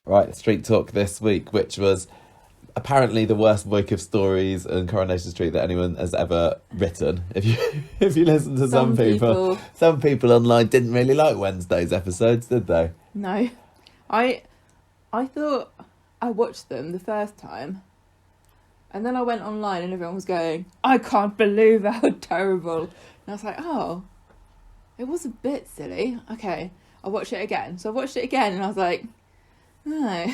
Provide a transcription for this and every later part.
Right, Street Talk this week, which was apparently the worst week of stories in Coronation Street that anyone has ever written. If you listen to some people online didn't really like Wednesday's episodes, did they? No. I thought I watched them the first time, and then I went online and everyone was going, I can't believe how terrible. And I was like, oh, it was a bit silly. Okay, I'll watch it again. So I watched it again and I was like, no,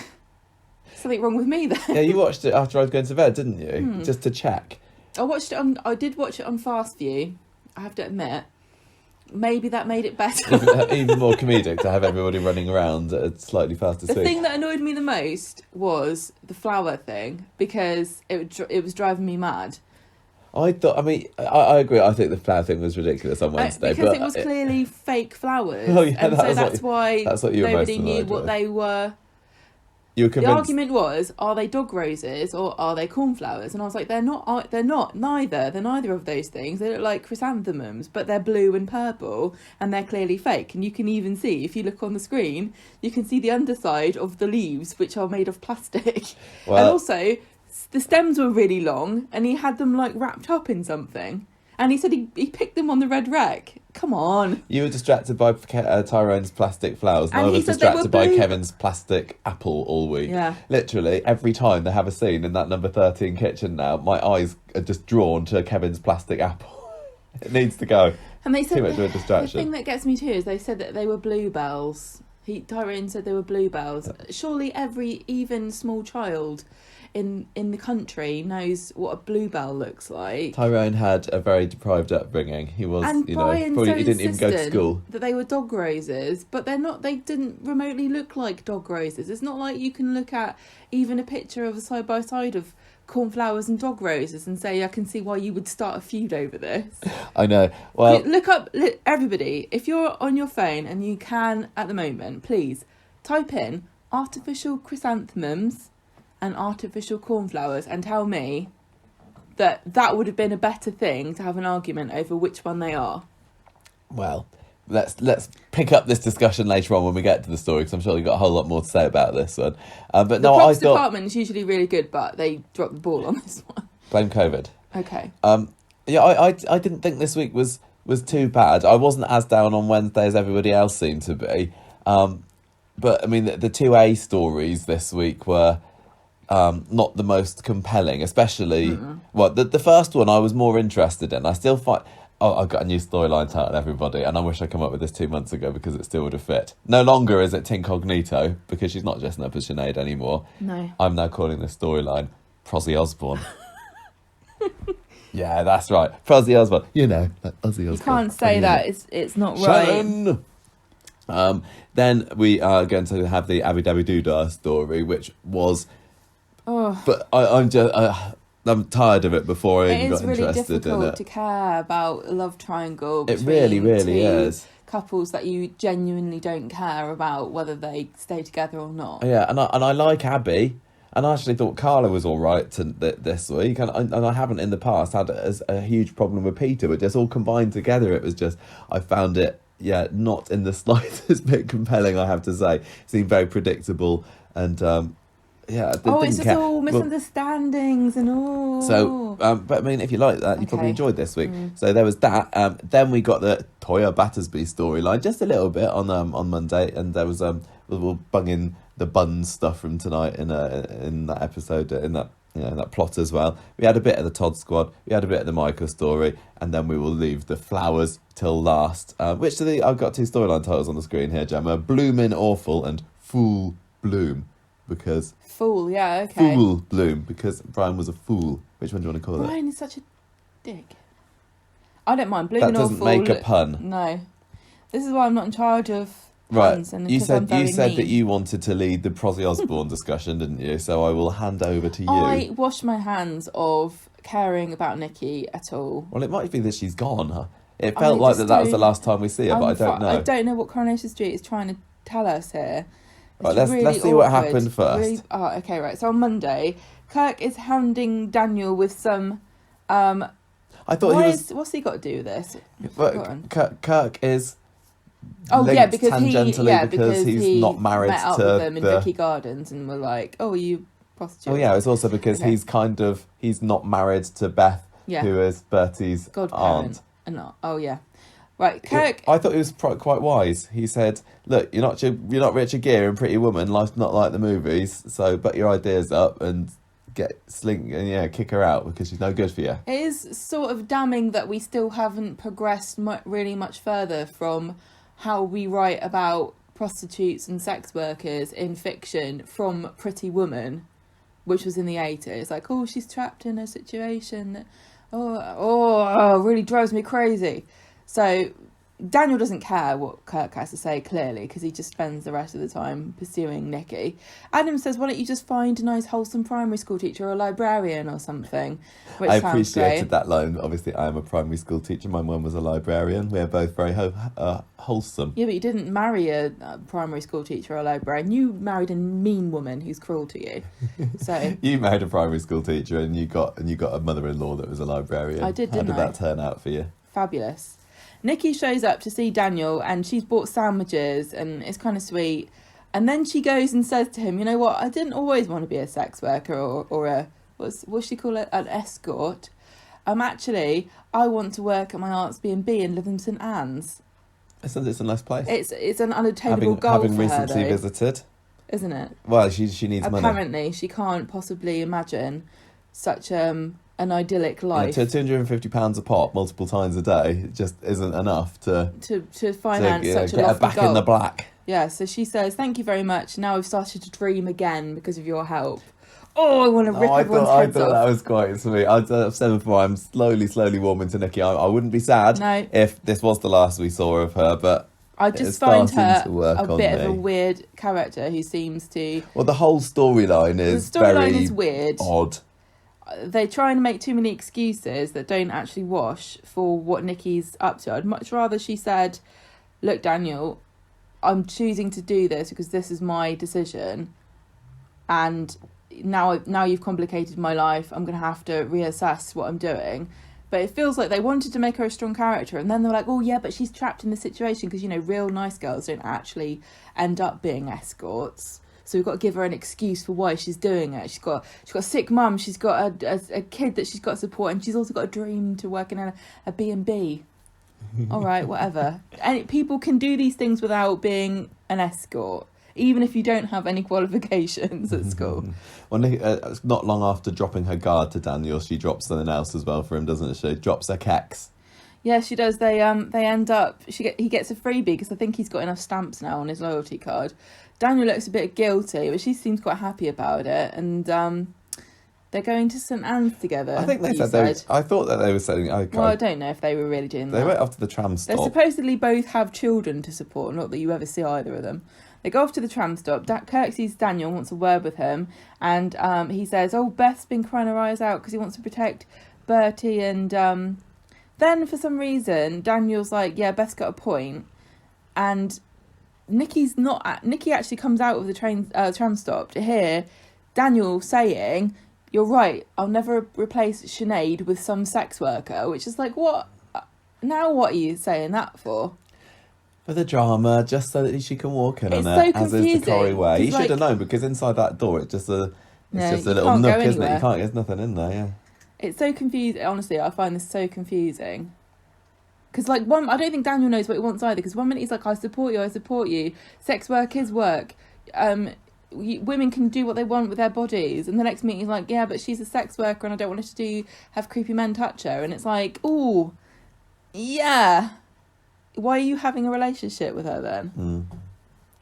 something wrong with me there. Yeah, you watched it after I was going to bed, didn't you? Just to check. I did watch it on Fast View, I have to admit. Maybe that made it better. Even more comedic to have everybody running around at a slightly faster speed. The thing that annoyed me the most was the flower thing, because it was driving me mad. I agree. I think the flower thing was ridiculous on Wednesday. Because it was clearly fake flowers. Oh, yeah, and so that's why nobody knew what they were. You were convinced. The argument was, are they dog roses or are they cornflowers? And I was like, they're not neither. They're neither of those things. They look like chrysanthemums, but they're blue and purple and they're clearly fake. And you can even see, if you look on the screen, you can see the underside of the leaves, which are made of plastic. Well, and also, the stems were really long and he had them like wrapped up in something. And he said he picked them on the red wreck. Come on. You were distracted by Tyrone's plastic flowers, and I was distracted by Kevin's plastic apple all week. Yeah. Literally, every time they have a scene in that number 13 kitchen now, my eyes are just drawn to Kevin's plastic apple. It needs to go. And they said too much of a distraction. The thing that gets me too is they said that they were bluebells. Tyrone said they were bluebells. Surely every even small child in the country knows what a bluebell looks like. Tyrone had a very deprived upbringing. He was, and probably he didn't even go to school. That they were dog roses, but they're not. They didn't remotely look like dog roses. It's not like you can look at even a picture of a side by side of cornflowers and dog roses and say, I can see why you would start a feud over this. I know. Well, look up, everybody, if you're on your phone and you can at the moment, please type in artificial chrysanthemums and artificial cornflowers and tell me that would have been a better thing to have an argument over which one they are. Well, let's pick up this discussion later on when we get to the story, because I'm sure you've got a whole lot more to say about this one. But no, props department is usually really good, but they dropped the ball on this one. Blame COVID. Okay. Yeah, I didn't think this week was too bad. I wasn't as down on Wednesday as everybody else seemed to be. But I mean, the 2A stories this week were not the most compelling, especially the first one I was more interested in. I still find I've got a new storyline title, everybody, and I wish I'd come up with this 2 months ago because it still would have fit. No longer is it Tincognito, because she's not dressing up as Sinead anymore. No. I'm now calling this storyline Prozzy Osborne. Yeah, that's right. Prozzy Osborne. Like Ozzy Osbourne. You can't say that. It's not right. Shannon! Then we are going to have the Abby Dabby Doodah story, which was... Oh. But I'm tired of it before I even got interested in it. It is really difficult to care about a love triangle between it really is. Couples that you genuinely don't care about whether they stay together or not. Yeah, and I like Abby, and I actually thought Carla was all right this week, and I haven't in the past had a huge problem with Peter, but just all combined together, it was just, I found it, not in the slightest bit compelling, I have to say. It seemed very predictable, and... it's just all misunderstandings and all. So, but I mean, if you like that, you probably enjoyed this week. So there was that. Then we got the Toya Battersby storyline, just a little bit on Monday, and there was we'll bung in the buns stuff from tonight in that episode, in that plot as well. We had a bit of the Todd Squad, we had a bit of the Michael story, and then we will leave the flowers till last. I've got 2 storyline titles on the screen here, Gemma: Bloomin' Awful and Fool Bloom. Because Fool, yeah, okay. Fool Bloom, because Brian was a fool. Which one do you want to call it? Brian is such a dick. I don't mind. Bloomin' Awful. That doesn't make a pun. No. This is why I'm not in charge of puns. Right. You said that you wanted to lead the Prozzy Osborne discussion, didn't you? So I will hand over to you. I wash my hands of caring about Nikki at all. Well, it might be that she's gone. Huh? It felt like that was the last time we see her, but I don't know. I don't know what Coronation Street is trying to tell us here. Right, let's see what happened first. Okay, right. So on Monday, Kirk is hounding Daniel with some... I thought what's he got to do with this? Kirk is Oh linked yeah, because tangentially because he's not married met up to with them in Vicky Gardens and were like, "Oh, are you prostitute?" Oh yeah, it's also because he's not married to Beth, who is Bertie's aunt. And not. Oh yeah, right. Kirk. I thought he was quite wise. He said, "Look, you're not Richard Gere in Pretty Woman. Life's not like the movies. So, butt your ideas up and kick her out because she's no good for you." It is sort of damning that we still haven't progressed really much further from how we write about prostitutes and sex workers in fiction from Pretty Woman, which was in the 80s. Like, oh, she's trapped in a situation that, really drives me crazy. So Daniel doesn't care what Kirk has to say, clearly, because he just spends the rest of the time pursuing Nikki. Adam says, why don't you just find a nice, wholesome primary school teacher or a librarian or something? I appreciated that line. Obviously, I am a primary school teacher. My mum was a librarian. We're both very wholesome. Yeah, but you didn't marry a primary school teacher or a librarian. You married a mean woman who's cruel to you. So you married a primary school teacher and you got a mother-in-law that was a librarian. I did, didn't I? How did that turn out for you? Fabulous. Nikki shows up to see Daniel and she's bought sandwiches and it's kind of sweet. And then she goes and says to him, you know what, I didn't always want to be a sex worker or a, what's she call it, an escort. Actually, I want to work at my aunt's B&B in live in St Anne's. It's a nice place. It's an unattainable goal having for her, recently visited. Isn't it? Well, she needs money. Apparently, she can't possibly imagine such an idyllic life. Yeah, £250 a pop multiple times a day just isn't enough to finance such a get her lofty back goal. in the black. Yeah, so she says, thank you very much. Now I've started to dream again because of your help. Oh, I want to rip everyone's heads off. I thought that was quite sweet. I've said before, I'm slowly warming to Nikki. I wouldn't be sad if this was the last we saw of her, but I just find her a bit of a weird character who seems to... Well, the whole storyline is weird. Odd. They try and make too many excuses that don't actually wash for what Nikki's up to. I'd much rather she said, look, Daniel, I'm choosing to do this because this is my decision. And now you've complicated my life. I'm going to have to reassess what I'm doing. But it feels like they wanted to make her a strong character. And then they're like, oh, yeah, but she's trapped in the situation because, real nice girls don't actually end up being escorts. So we've got to give her an excuse for why she's doing it. She's got a sick mum. She's got a kid that she's got to support, and she's also got a dream to work in a B&B. All right, whatever. And people can do these things without being an escort, even if you don't have any qualifications at school. Well, not long after dropping her guard to Daniel, she drops something else as well for him, doesn't she? Drops her keks. Yeah, she does. They end up. He gets a freebie because I think he's got enough stamps now on his loyalty card. Daniel looks a bit guilty, but she seems quite happy about it, and they're going to St Anne's together. I think they said. I thought that they were saying. Well, I don't know if they were really doing that. They went off to the tram stop. They supposedly both have children to support. Not that you ever see either of them. They go off to the tram stop. Kirk sees Daniel, wants a word with him, and he says, "Oh, Beth's been crying her eyes out because he wants to protect Bertie." And then for some reason, Daniel's like, "Yeah, Beth's got a point," and Nikki's not. Nikki actually comes out of the tram stop to hear Daniel saying, "You're right. I'll never replace Sinead with some sex worker," which is like, what? Now what are you saying that for? For the drama, just so that she can walk in it's on so it, as is the Corrie way. You should have known, because inside that door, it's just a little nook, isn't it? There's nothing in there, yeah. It's so confusing. Honestly, I find this so confusing. Because, I don't think Daniel knows what he wants either. Because one minute he's like, I support you. Sex work is work. Women can do what they want with their bodies. And the next minute he's like, yeah, but she's a sex worker and I don't want her to have creepy men touch her. And it's like, ooh, yeah. Why are you having a relationship with her then?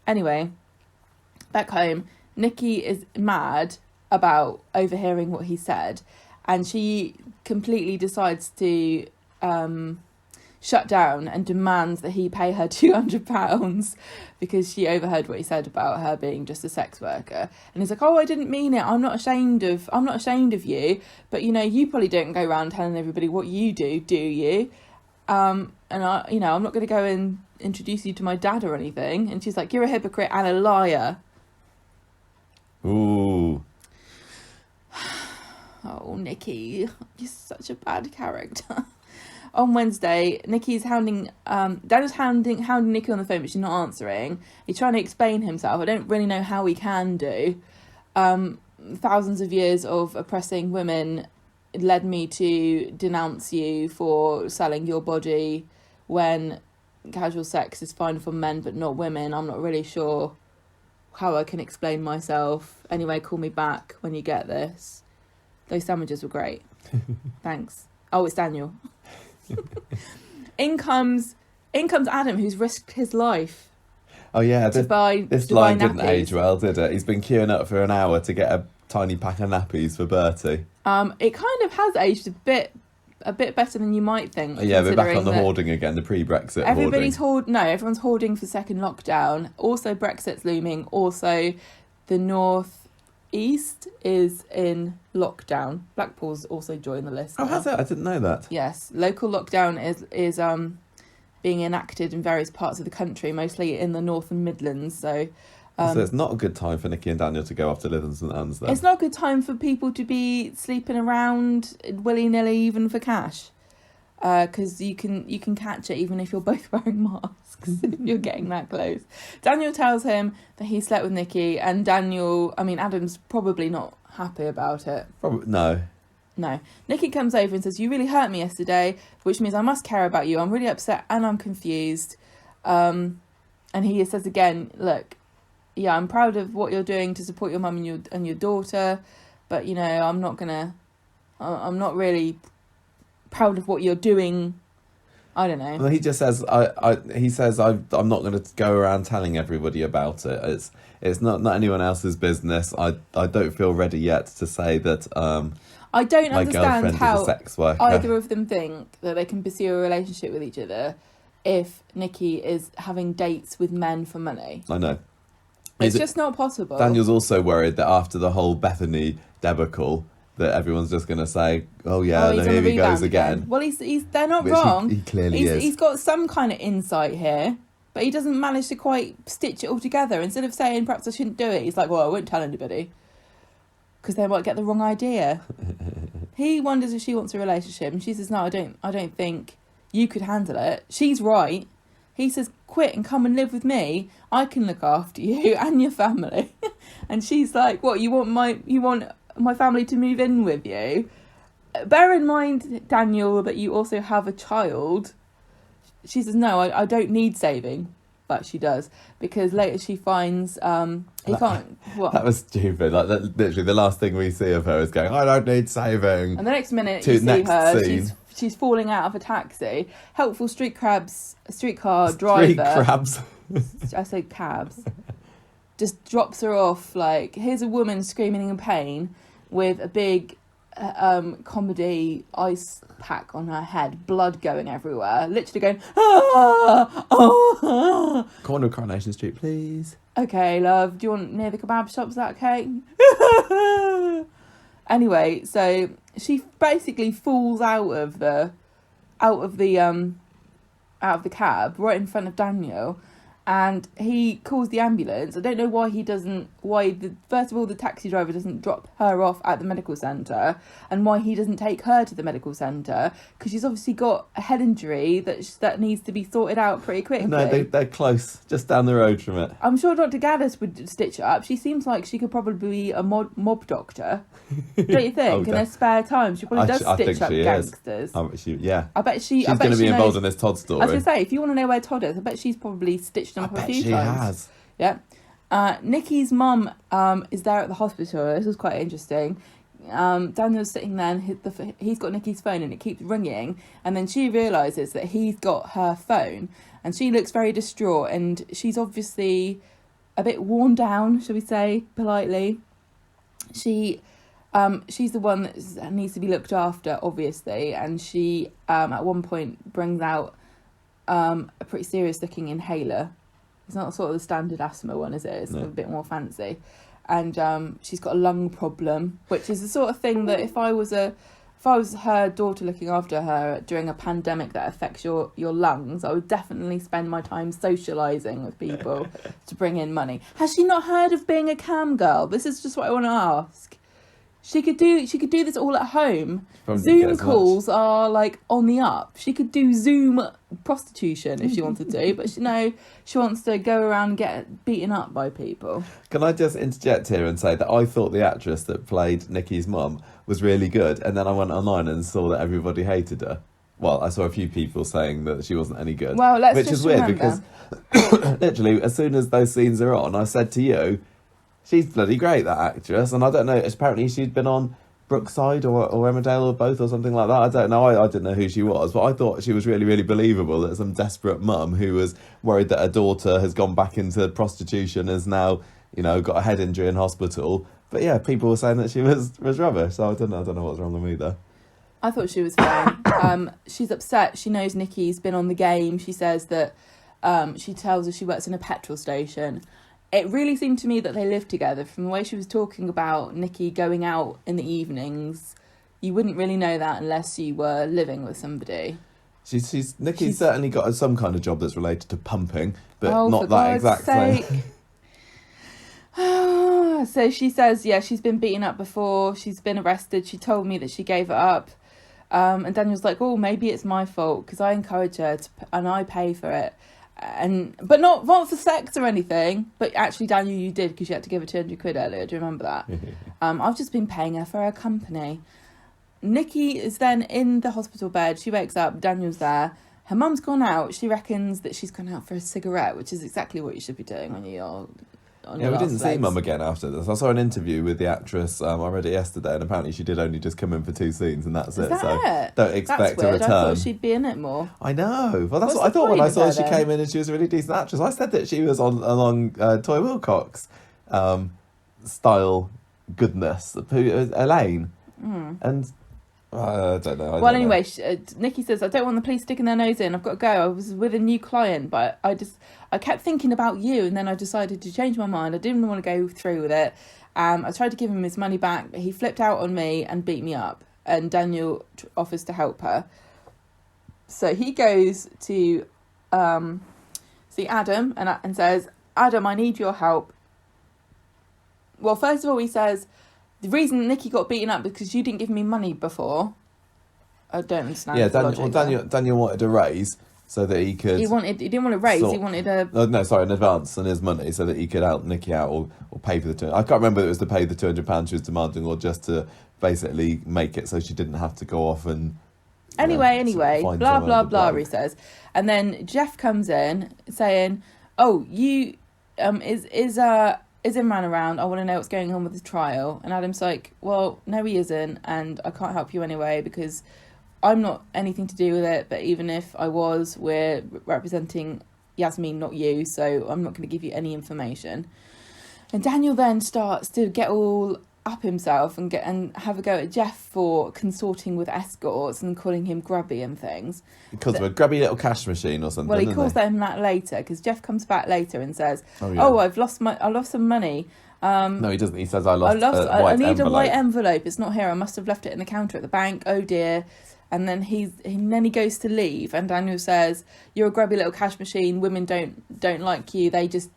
Anyway, back home, Nikki is mad about overhearing what he said. And she completely decides to shut down and demands that he pay her £200 because she overheard what he said about her being just a sex worker. And he's like, oh, I didn't mean it. I'm not ashamed of you. But, you probably don't go around telling everybody what you do you? And I'm not going to go and introduce you to my dad or anything. And she's like, you're a hypocrite and a liar. Ooh. Oh, Nikki, you're such a bad character. on Wednesday, Nikki's Daniel's hounding Nikki on the phone, but she's not answering. He's trying to explain himself. I don't really know how he can do. Thousands of years of oppressing women led me to denounce you for selling your body when casual sex is fine for men but not women. I'm not really sure how I can explain myself. Anyway, call me back when you get this. Those sandwiches were great. Thanks. Oh, it's Daniel. In comes Adam, who's risked his life. Oh yeah, this line didn't age well, did it? He's been queuing up for an hour to get a tiny pack of nappies for Bertie. It kind of has aged a bit better than you might think. Yeah, we're back on the hoarding again, the pre-Brexit hoarding. Everyone's hoarding for second lockdown. Also, Brexit's looming. Also, the North East is in lockdown. Blackpool's also joined the list. Oh, now. has it? I didn't know that. Yes, local lockdown is being enacted in various parts of the country, mostly in the North and Midlands. So it's not a good time for Nikki and Daniel to go off to Lytham St Anne's then. It's not a good time for people to be sleeping around willy-nilly even for cash. Because you can catch it even if you're both wearing masks if you're getting that close. Daniel tells him that he slept with Nikki, and Adam's probably not happy about it. No. Nikki comes over and says, you really hurt me yesterday, which means I must care about you. I'm really upset and I'm confused. And he says again, look, yeah, I'm proud of what you're doing to support your mum and your daughter, but, I'm not really proud of what you're doing. I don't know. Well, he just says, I'm not going to go around telling everybody about it. It's not anyone else's business. I don't feel ready yet to say that I don't my understand girlfriend how is a sex worker. Either of them think that they can pursue a relationship with each other if Nikki is having dates with men for money. I know. It's just not possible. Daniel's also worried that after the whole Bethany debacle, that everyone's just going to say, oh yeah, here he goes again. Well, they're not wrong. He clearly is. He's got some kind of insight here, but he doesn't manage to quite stitch it all together. Instead of saying, perhaps I shouldn't do it, he's like, well, I won't tell anybody, because they might get the wrong idea. He wonders if she wants a relationship, and she says, no, I don't think you could handle it. She's right. He says, quit and come and live with me. I can look after you and your family. And she's like, what, you want my family to move in with you? Bear in mind, Daniel, that you also have a child. She says, no, I don't need saving. But she does, because later she finds he can't. What? That was stupid. Like literally, the last thing we see of her is going, "I don't need saving." And the next minute you see her, she's falling out of a taxi. Helpful streetcar driver. Street crabs. I say cabs. Just drops her off. Like, here's a woman screaming in pain with a big comedy ice pack on her head, blood going everywhere, literally going, Corner of Coronation Street, please. Okay, love, do you want near the kebab shop? Is that okay? Anyway, so she basically falls out of the cab right in front of Daniel, and he calls the ambulance. I don't know why first of all, the taxi driver doesn't drop her off at the medical centre, and why he doesn't take her to the medical centre, because she's obviously got a head injury that needs to be sorted out pretty quickly. No, they're close, just down the road from it. I'm sure Dr. Gaddis would stitch it up. She seems like she could probably be a mob doctor. Don't you think? In her spare time, she probably does stitch up gangsters. I bet she's going to be involved in this Todd story. I was going to say, if you want to know where Todd is, I bet she's probably stitched him up a few times. She has. Yeah. Nikki's mum is there at the hospital. This was quite interesting. Daniel's sitting there, and he's got Nikki's phone, and it keeps ringing. And then she realises that he's got her phone, and she looks very distraught. And she's obviously a bit worn down, shall we say, politely. She's the one that needs to be looked after, obviously, and she at one point brings out a pretty serious looking inhaler. It's not sort of the standard asthma one, is it? It's a bit more fancy. And she's got a lung problem, which is the sort of thing that if I was her daughter looking after her during a pandemic that affects your lungs, I would definitely spend my time socialising with people to bring in money. Has she not heard of being a cam girl? This is just what I want to ask. She could do this all at home. Probably didn't get Zoom as calls are like on the up. She could do Zoom prostitution if she wanted to, but she wants to go around and get beaten up by people. Can I just interject here and say that I thought the actress that played Nikki's mum was really good, and then I went online and saw that everybody hated her. Well, I saw a few people saying that she wasn't any good. Well, let's which just is weird remember. because literally as soon as those scenes are on, I said to you, she's bloody great, that actress. And I don't know, apparently she'd been on Brookside or Emmerdale or both or something like that. I don't know. I didn't know who she was, but I thought she was really, really believable, that some desperate mum who was worried that her daughter has gone back into prostitution has now, got a head injury in hospital. But yeah, people were saying that she was rubbish. So I don't know what's wrong with me there. I thought she was fine. She's upset. She knows Nikki's been on the game. She says that she tells her she works in a petrol station. It really seemed to me that they lived together. From the way she was talking about Nikki going out in the evenings, you wouldn't really know that unless you were living with somebody. Nikki's certainly got some kind of job that's related to pumping, but not for that God's exact sake. So she says, yeah, she's been beaten up before. She's been arrested. She told me that she gave it up. And Daniel's like, oh, maybe it's my fault because I encourage her and I pay for it. But not for sex or anything. But actually, Daniel, you did because you had to give her 200 quid earlier. Do you remember that? I've just been paying her for her company. Nikki is then in the hospital bed. She wakes up. Daniel's there. Her mum's gone out. She reckons that she's gone out for a cigarette, which is exactly what you should be doing when you're on your we last didn't see legs. Mum again after this. I saw an interview with the actress. I read it yesterday, and apparently she did only just come in for 2 scenes, and that's it. So don't expect That's a weird. return. I thought she'd be in it more. I know. Well, that's What's what I the thought when point I saw of she her then? came in and she was a really decent actress. I said that she was along Toy Wilcox style goodness. Elaine. And I don't know. Anyway, Nikki says, I don't want the police sticking their nose in. I've got to go. I was with a new client, but I kept thinking about you, and then I decided to change my mind. I didn't want to go through with it. I tried to give him his money back, but he flipped out on me and beat me up. And Daniel offers to help her. So he goes to see Adam and says, Adam, I need your help. Well, first of all, he says, the reason Nikki got beaten up is because you didn't give me money before. I don't understand. Yeah, the logic there. Daniel wanted a raise so that he could... He didn't want a raise, he wanted a... an advance on his money so that he could help Nikki out or pay for the... I can't remember if it was to pay the £200 she was demanding or just to basically make it so she didn't have to go off and... Anyway, find blah, someone blah, to blah, bribe. he says. And then Jeff comes in saying, oh, you... Is Imran around? I want to know what's going on with the trial. And Adam's like, well, no, he isn't, and I can't help you anyway because I'm not anything to do with it. But even if I was, we're representing Yasmin, not you, so I'm not going to give you any information. And Daniel then starts to get all up himself and have a go at Jeff for consorting with escorts and calling him grubby and things. He calls him a grubby little cash machine or something. Well, he calls them that later because Jeff comes back later and says, Oh, yeah. "Oh, I lost some money." No, he doesn't. He says, I I need a white envelope. It's not here. I must have left it in the counter at the bank. Oh dear. And then he goes to leave, and Daniel says, "You're a grubby little cash machine. Women don't like you. They just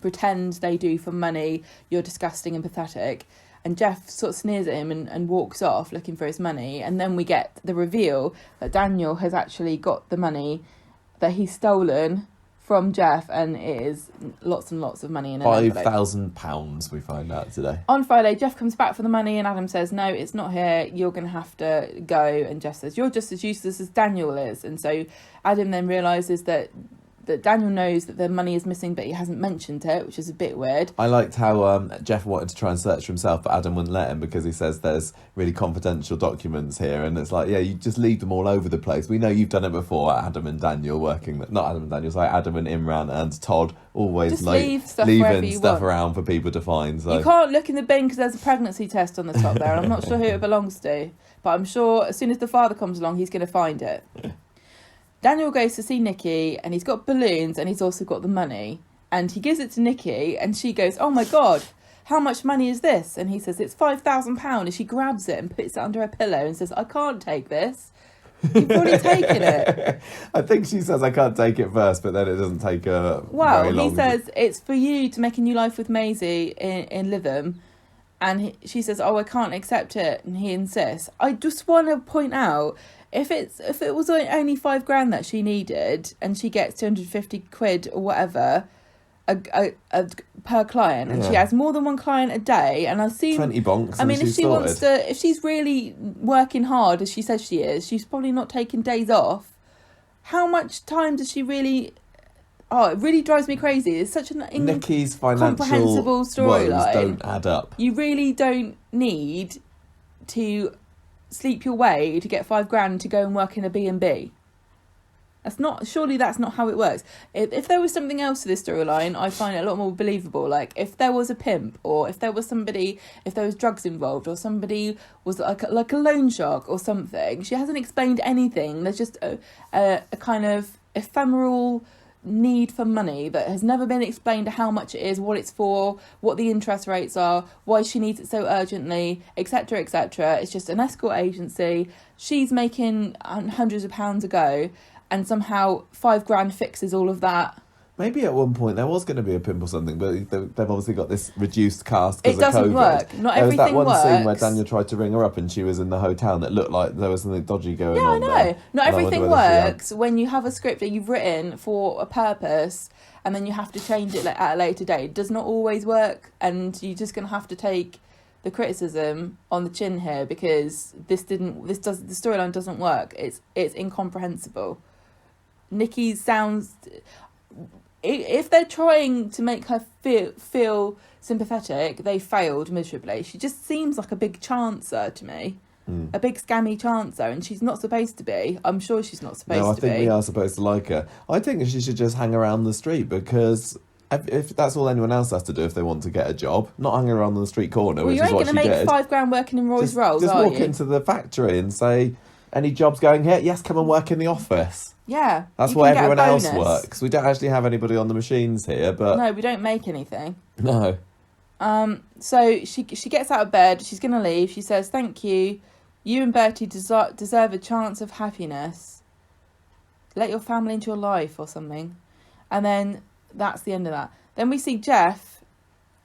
pretend they do for money. You're disgusting and pathetic." And Jeff sort of sneers at him and walks off looking for his money. And then we get the reveal that Daniel has actually got the money that he's stolen from Jeff, and it is lots and lots of money in an envelope. £5,000 we find out today. On Friday, Jeff comes back for the money and Adam says, no, it's not here. You're going to have to go. And Jeff says, you're just as useless as Daniel is. And so Adam then realises that Daniel knows that the money is missing, but he hasn't mentioned it, which is a bit weird. I liked how Jeff wanted to try and search for himself, but Adam wouldn't let him because he says there's really confidential documents here. And it's like, yeah, you just leave them all over the place. We know you've done it before, Adam and Daniel not Adam and Daniel, sorry, Adam and Imran and Todd always Just like leave stuff wherever leaving you stuff want. around for people to find. So. You can't look in the bin because there's a pregnancy test on the top there. I'm not sure who it belongs to, but I'm sure as soon as the father comes along, he's going to find it. Daniel goes to see Nikki and he's got balloons and he's also got the money. And he gives it to Nikki and she goes, oh my God, how much money is this? And he says, it's £5,000. And she grabs it and puts it under her pillow and says, I can't take this. You've already taken it. I think she says I can't take it first, but then it doesn't take her Well, very long. he says, it's for you to make a new life with Maisie in Lytham. and she says, "Oh, I can't accept it," and he insists. I just want to point out, if it was only £5,000 that she needed, and she gets 250 quid or whatever, a per client, and she has more than one client a day, and I see 20 bonks. I mean, if she's really working hard as she says she is, she's probably not taking days off. How much time does she really? Oh, it really drives me crazy. It's such an Nikki's financial incomprehensible storyline. Don't add up. You really don't need to sleep your way to get £5,000 to go and work in a B&B. Surely that's not how it works. If there was something else to this storyline, I'd find it a lot more believable. Like, if there was a pimp, or if there was drugs involved, or somebody was like a loan shark or something. She hasn't explained anything. There's just a kind of ephemeral need for money that has never been explained, how much it is, what it's for, what the interest rates are, why she needs it so urgently, etc, etc. It's just an escort agency. She's making hundreds of pounds a go, and somehow £5,000 fixes all of that. Maybe at one point there was going to be a pimp or something, but they've obviously got this reduced cast because of COVID. It doesn't work. Not everything works. There was that one scene where Daniel tried to ring her up and she was in the hotel and it looked like there was something dodgy going on. Yeah, I know. There. Not everything works when you have a script that you've written for a purpose and then you have to change it at a later date. It does not always work, and you're just going to have to take the criticism on the chin here, because the storyline doesn't work. It's incomprehensible. Nikki sounds... If they're trying to make her feel sympathetic, they failed miserably. She just seems like a big chancer to me. A big scammy chancer, and she's not supposed to be. I'm sure she's not supposed to be. No, I think we are supposed to like her. I think she should just hang around the street, because if that's all anyone else has to do if they want to get a job, not hanging around on the street corner, which is what she did. You ain't going to make £5,000 working in Roy's Rolls, are you? Just walk into the factory and say, "Any jobs going here? Yes, come and work in the office." Yeah. That's where everyone else works. We don't actually have anybody on the machines here, but... No, we don't make anything. No. So she gets out of bed. She's going to leave. She says, "Thank you. You and Bertie deserve a chance of happiness. Let your family into your life," or something. And then that's the end of that. Then we see Jeff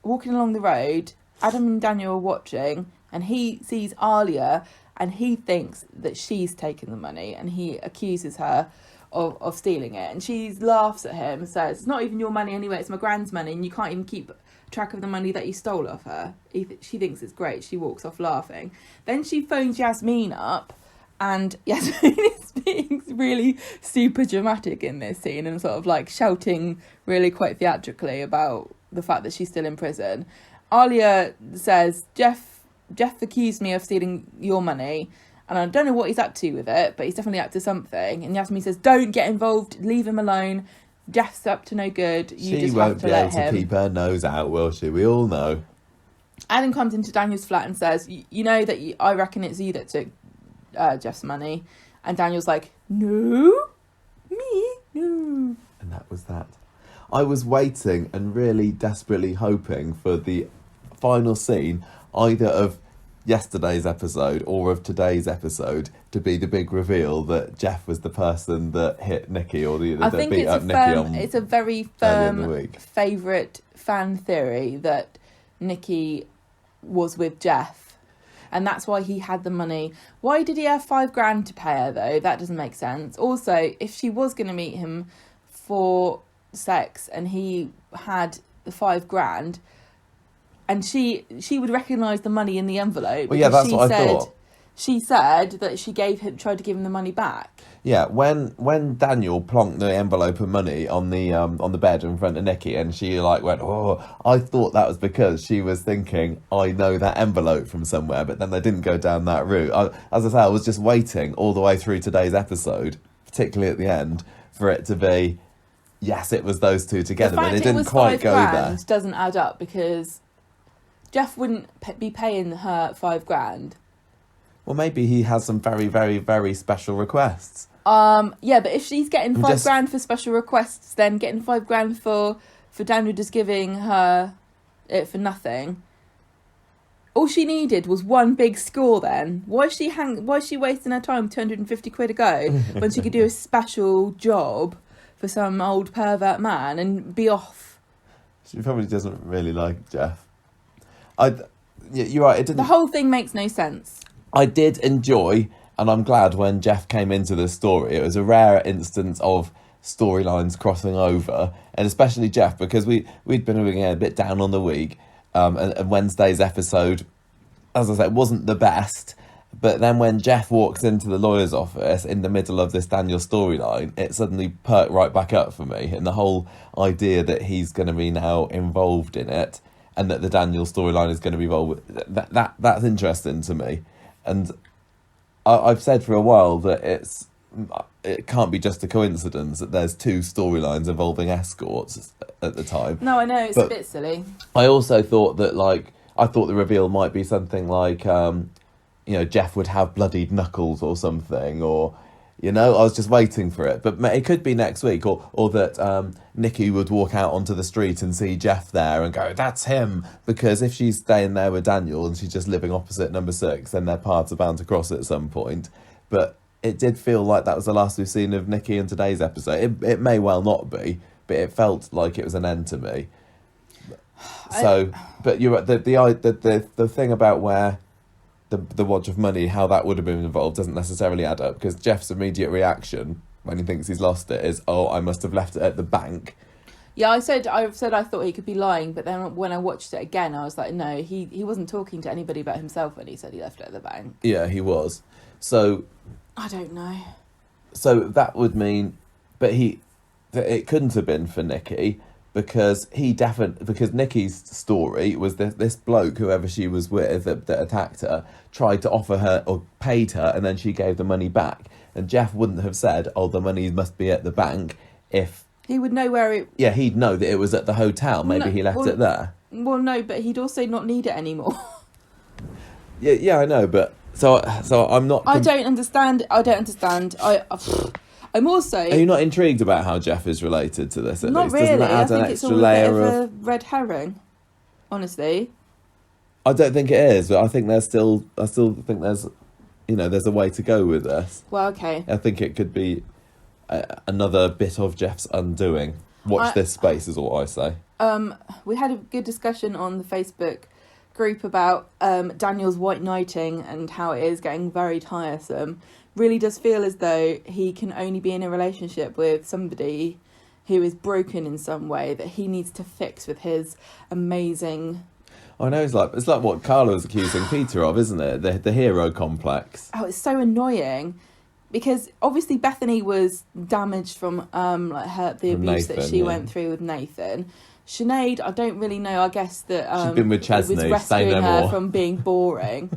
walking along the road. Adam and Daniel are watching, and he sees Alia, and he thinks that she's taken the money, and he accuses her of stealing it. And she laughs at him and says, "It's not even your money anyway, it's my grand's money, and you can't even keep track of the money that you stole off her." She thinks it's great. She walks off laughing. Then she phones Yasmin up, and Yasmin is being really super dramatic in this scene and sort of like shouting really quite theatrically about the fact that she's still in prison. Alia says, Jeff accused me of stealing your money, and I don't know what he's up to with it, but he's definitely up to something. And Yasmin says, "Don't get involved, leave him alone. Jeff's up to no good. You just have to let him." She won't be able to keep her nose out, will she? We all know. Adam comes into Daniel's flat and says, "You know that I reckon it's you that took Jeff's money." And Daniel's like, "No, me, no." And that was that. I was waiting and really desperately hoping for the final scene, either of yesterday's episode or of today's episode, to be the big reveal that Jeff was the person that hit Nikki, or that beat up Nikki on. It's a very firm favourite fan theory that Nikki was with Jeff, and that's why he had the money. Why did he have £5,000 to pay her though? That doesn't make sense. Also, if she was going to meet him for sex and he had the £5,000, and she would recognise the money in the envelope. Well, yeah, that's what I thought. She said that she tried to give him the money back. Yeah, when Daniel plonked the envelope of money on the bed in front of Nikki, and she went, "Oh," I thought that was because she was thinking, "I know that envelope from somewhere," but then they didn't go down that route. As I say, I was just waiting all the way through today's episode, particularly at the end, for it to be, yes, it was those two together, but it didn't quite go there. Doesn't add up, because Jeff wouldn't be paying her £5,000. Well, maybe he has some very, very, very special requests. Yeah, but if she's getting £5,000 for special requests, then getting £5,000 for Daniel just giving her it for nothing. All she needed was one big score. Then why is she wasting her time £250 a go when she could do a special job for some old pervert man and be off? She probably doesn't really like Jeff. you're right. It didn't. The whole thing makes no sense. I did enjoy, and I'm glad when Jeff came into this story. It was a rare instance of storylines crossing over, and especially Jeff, because we'd been a bit down on the week, and Wednesday's episode, as I said, wasn't the best. But then when Jeff walks into the lawyer's office in the middle of this Daniel storyline, it suddenly perked right back up for me, and the whole idea that he's going to be now involved in it, and that the Daniel storyline is going to be involved with, that's interesting to me. And I've said for a while that it can't be just a coincidence that there's two storylines involving escorts at the time. No, I know, it's a bit silly. I also thought that, I thought the reveal might be something like, Jeff would have bloodied knuckles or something, or, I was just waiting for it. But it could be next week, or that Nikki would walk out onto the street and see Jeff there and go, that's him. Because if she's staying there with Daniel and she's just living opposite number 6, then their paths are bound to cross at some point. But it did feel like that was the last we've seen of Nikki in today's episode. It may well not be, but it felt like it was an end to me. So, but you're right, the thing about where the wad of money, how that would have been involved, doesn't necessarily add up, because Jeff's immediate reaction when he thinks he's lost it is, I must have left it at the bank. Yeah, I said I thought he could be lying, but then when I watched it again, I was like, no, he wasn't talking to anybody but himself when he said he left it at the bank. Yeah, he was. So I don't know. So that would mean, but it couldn't have been for Nikki, because because Nikki's story was this bloke, whoever she was with that attacked her, tried to offer her or paid her, and then she gave the money back. And Jeff wouldn't have said, the money must be at the bank, if he would know where it... Yeah, he'd know that it was at the hotel. Maybe he left it there. Well, no, but he'd also not need it anymore. Yeah, I know, but so I'm not... I don't understand. I'm also... Are you not intrigued about how Jeff is related to this, at not least? Really. Doesn't that add an extra it's all layer a bit of a red herring, honestly. I don't think it is, but I still think there's a way to go with this. Well, okay. I think it could be another bit of Jeff's undoing. Watch this space is all I say. We had a good discussion on the Facebook group about Daniel's white knighting and how it is getting very tiresome. Really does feel as though he can only be in a relationship with somebody who is broken in some way that he needs to fix with his amazing... I know, it's like what Carla was accusing Peter of, isn't it? The hero complex. Oh, it's so annoying, because obviously Bethany was damaged from the abuse that she went through with Nathan. Sinead, I don't really know. I guess that she's been with Chesney, was rescuing her from being boring,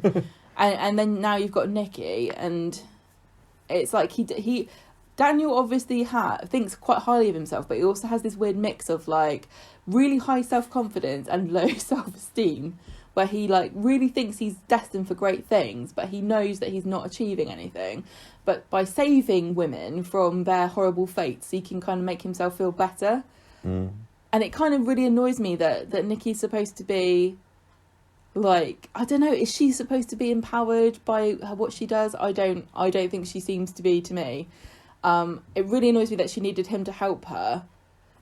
and then now you've got Nikki, and it's like Daniel obviously thinks quite highly of himself, but he also has this weird mix of really high self-confidence and low self-esteem, where he really thinks he's destined for great things, but he knows that he's not achieving anything. But by saving women from their horrible fates, he can kind of make himself feel better. Mm. And it kind of really annoys me that Nikki's supposed to be I don't know, is she supposed to be empowered by what she does? I don't think she seems to be, to me. It really annoys me that she needed him to help her.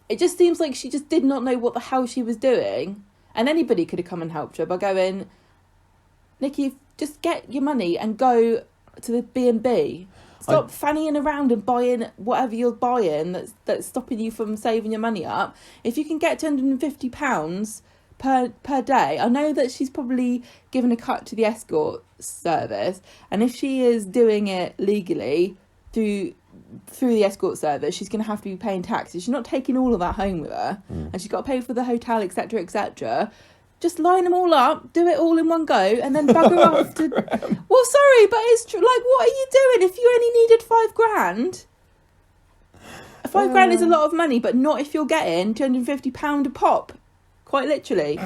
It just seems like she just did not know what the hell she was doing. And anybody could have come and helped her by going, Nikki, just get your money and go to the B&B. Stop fannying around and buying whatever you're buying that's stopping you from saving your money up. If you can get £250 per day, I know that she's probably given a cut to the escort service, and if she is doing it legally through the escort service, she's going to have to be paying taxes. She's not taking all of that home with her, and she's got to pay for the hotel, etc., etc. Just line them all up, do it all in one go, and then bugger off to... Well, sorry, but it's true. What are you doing if you only needed £5,000? £5,000 is a lot of money, but not if you're getting £250 a pop. Quite literally.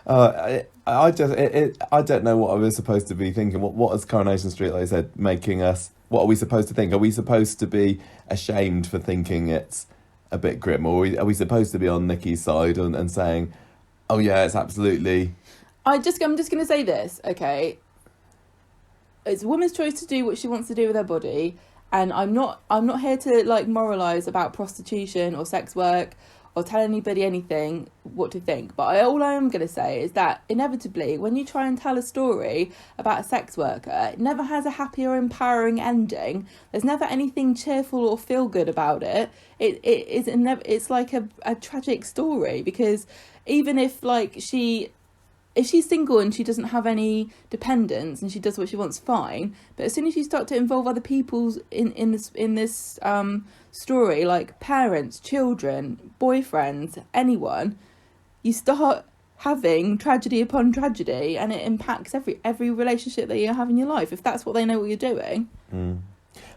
I don't know what I was supposed to be thinking. What is Coronation Street, like I said, making us... What are we supposed to think? Are we supposed to be ashamed for thinking it's a bit grim? Or are we supposed to be on Nikki's side and saying, oh yeah, it's absolutely... I'm just going to say this, okay? It's a woman's choice to do what she wants to do with her body, and I'm not here to moralise about prostitution or sex work or tell anybody anything what to think. But all I am going to say is that inevitably, when you try and tell a story about a sex worker, it never has a happy or empowering ending. There's never anything cheerful or feel good about it. It's like a tragic story, because even if like if she's single and she doesn't have any dependents and she does what she wants, fine. But as soon as you start to involve other people in this story, like parents, children, boyfriends, anyone, you start having tragedy upon tragedy, and it impacts every relationship that you have in your life, if that's what they know what you're doing.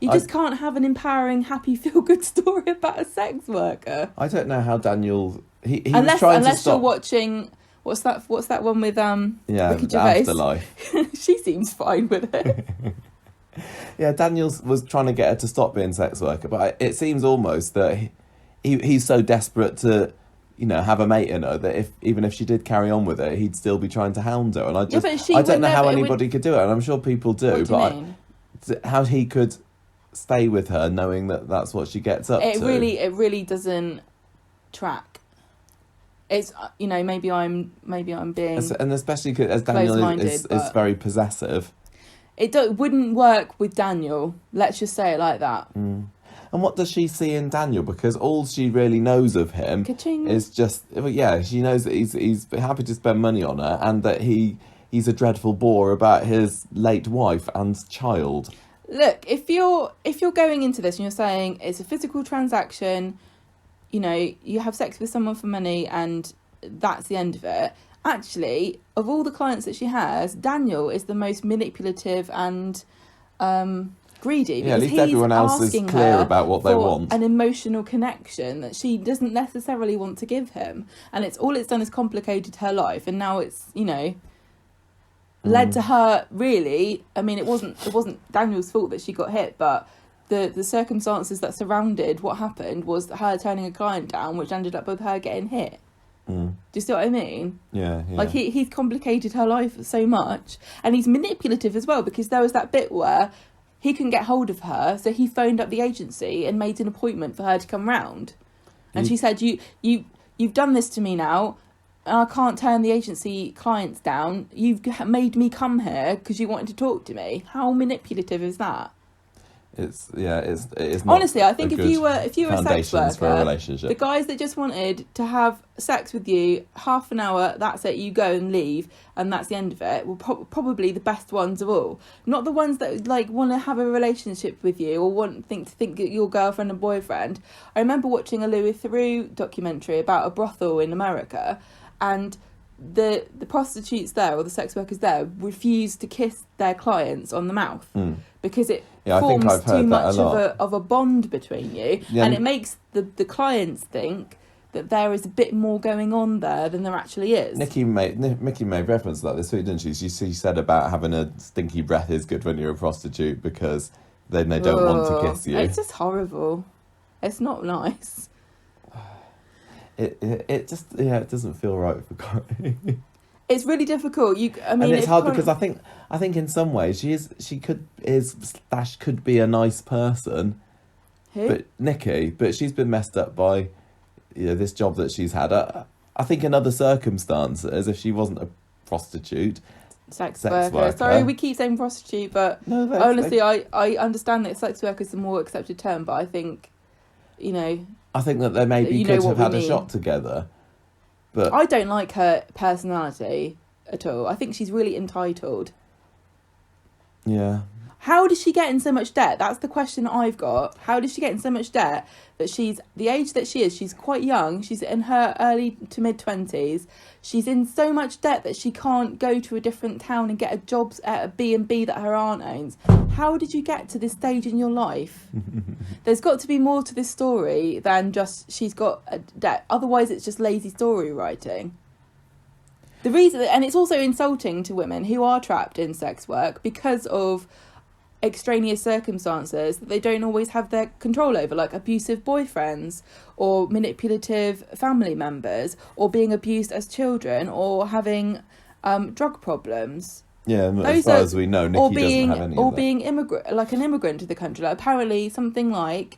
You just can't have an empowering, happy, feel-good story about a sex worker. I don't know how Daniel... He unless, was trying to unless stop... you're watching... What's that one with Ricky Gervais? Afterlife. She seems fine with it. Yeah, Daniel was trying to get her to stop being a sex worker, but it seems almost that he's so desperate to, have a mate in her that even if she did carry on with it, he'd still be trying to hound her. And I don't know how anybody could do it, and I'm sure people do. How he could stay with her knowing that that's what she gets up to. It really doesn't track. It's maybe I'm being, and especially as Daniel is very possessive. It wouldn't work with Daniel. Let's just say it like that. And what does she see in Daniel? Because all she really knows of him is just she knows that he's happy to spend money on her, and that he's a dreadful bore about his late wife and child. Look, if you're going into this and you're saying it's a physical transaction, you have sex with someone for money and that's the end of it. Actually, of all the clients that she has, Daniel is the most manipulative and greedy. Yeah, at least everyone else is clear about what they want. An emotional connection that she doesn't necessarily want to give him. And it's done is complicated her life. And now it's, led to her, really, I mean, it wasn't Daniel's fault that she got hit, but the circumstances that surrounded what happened was her turning a client down, which ended up with her getting hit. Do you see what I mean? Yeah. Like he's complicated her life so much, and he's manipulative as well, because there was that bit where he couldn't get hold of her, so he phoned up the agency and made an appointment for her to come round. And she said, "You've done this to me now, and I can't turn the agency clients down. You've made me come here because you wanted to talk to me." How manipulative is that? It is not. Honestly, I think if you were a sex worker, for a relationship, the guys that just wanted to have sex with you half an hour, that's it, you go and leave, and that's the end of it, were probably the best ones of all. Not the ones that want to have a relationship with you or think that you're girlfriend and boyfriend. I remember watching a Louis Theroux documentary about a brothel in America, and the prostitutes there, or the sex workers there, refused to kiss their clients on the mouth because it forms too much of a bond between you, and it makes the clients think that there is a bit more going on there than there actually is. Mickey made reference to that this week, didn't she? She said about having a stinky breath is good when you're a prostitute because then they don't want to kiss you. It's just horrible. It's not nice. It just it doesn't feel right for Cory. It's really difficult. And it's hard because I think in some ways she could be a nice person. Who? But Nikki, but she's been messed up by this job that she's had. I think in other circumstances, if she wasn't a prostitute, sex worker. Sorry, we keep saying prostitute, but honestly, I understand that sex worker is a more accepted term, but I think I think that they maybe could have had a shot together. But I don't like her personality at all. I think she's really entitled. Yeah. How does she get in so much debt? That's the question I've got. How does she get in so much debt that she's the age that she is? She's quite young. She's in her early to mid-20s. She's in so much debt that she can't go to a different town and get a job at a B&B that her aunt owns. How did you get to this stage in your life? There's got to be more to this story than just she's got a debt. Otherwise, it's just lazy story writing. The reason, and it's also insulting to women who are trapped in sex work because of extraneous circumstances that they don't always have their control over, like abusive boyfriends or manipulative family members or being abused as children or having drug problems. Yeah, as far as we know, Nikki doesn't have any of that. Or being an immigrant to the country. Like apparently something like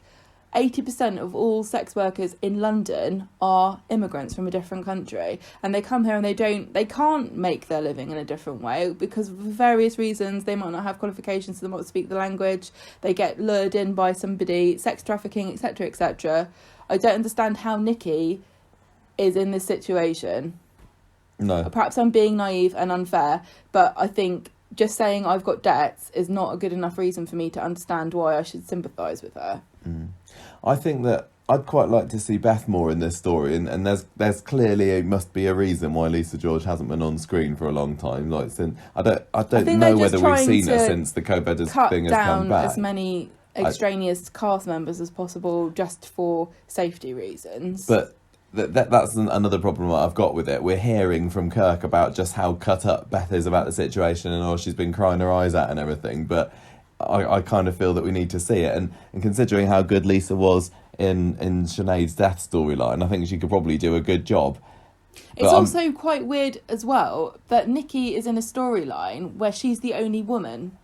80% of all sex workers in London are immigrants from a different country, and they come here and they can't make their living in a different way because for various reasons. They might not have qualifications, so they might not speak the language, they get lured in by somebody, sex trafficking, etc, etc. I don't understand how Nikki is in this situation. No. Perhaps I'm being naive and unfair, but I think just saying I've got debts is not a good enough reason for me to understand why I should sympathise with her. I think that I'd quite like to see Beth more in this story, and there's clearly must be a reason why Lisa George hasn't been on screen for a long time. Like, since I don't know whether we've seen her since the co-bedders thing has come back. As many extraneous cast members as possible just for safety reasons. But that's another problem that I've got with it. We're hearing from Kirk about just how cut up Beth is about the situation and all she's been crying her eyes out and everything, but I kind of feel that we need to see it. And considering how good Lisa was in Sinead's death storyline, I think she could probably do a good job. It's also quite weird as well that Nikki is in a storyline where she's the only woman.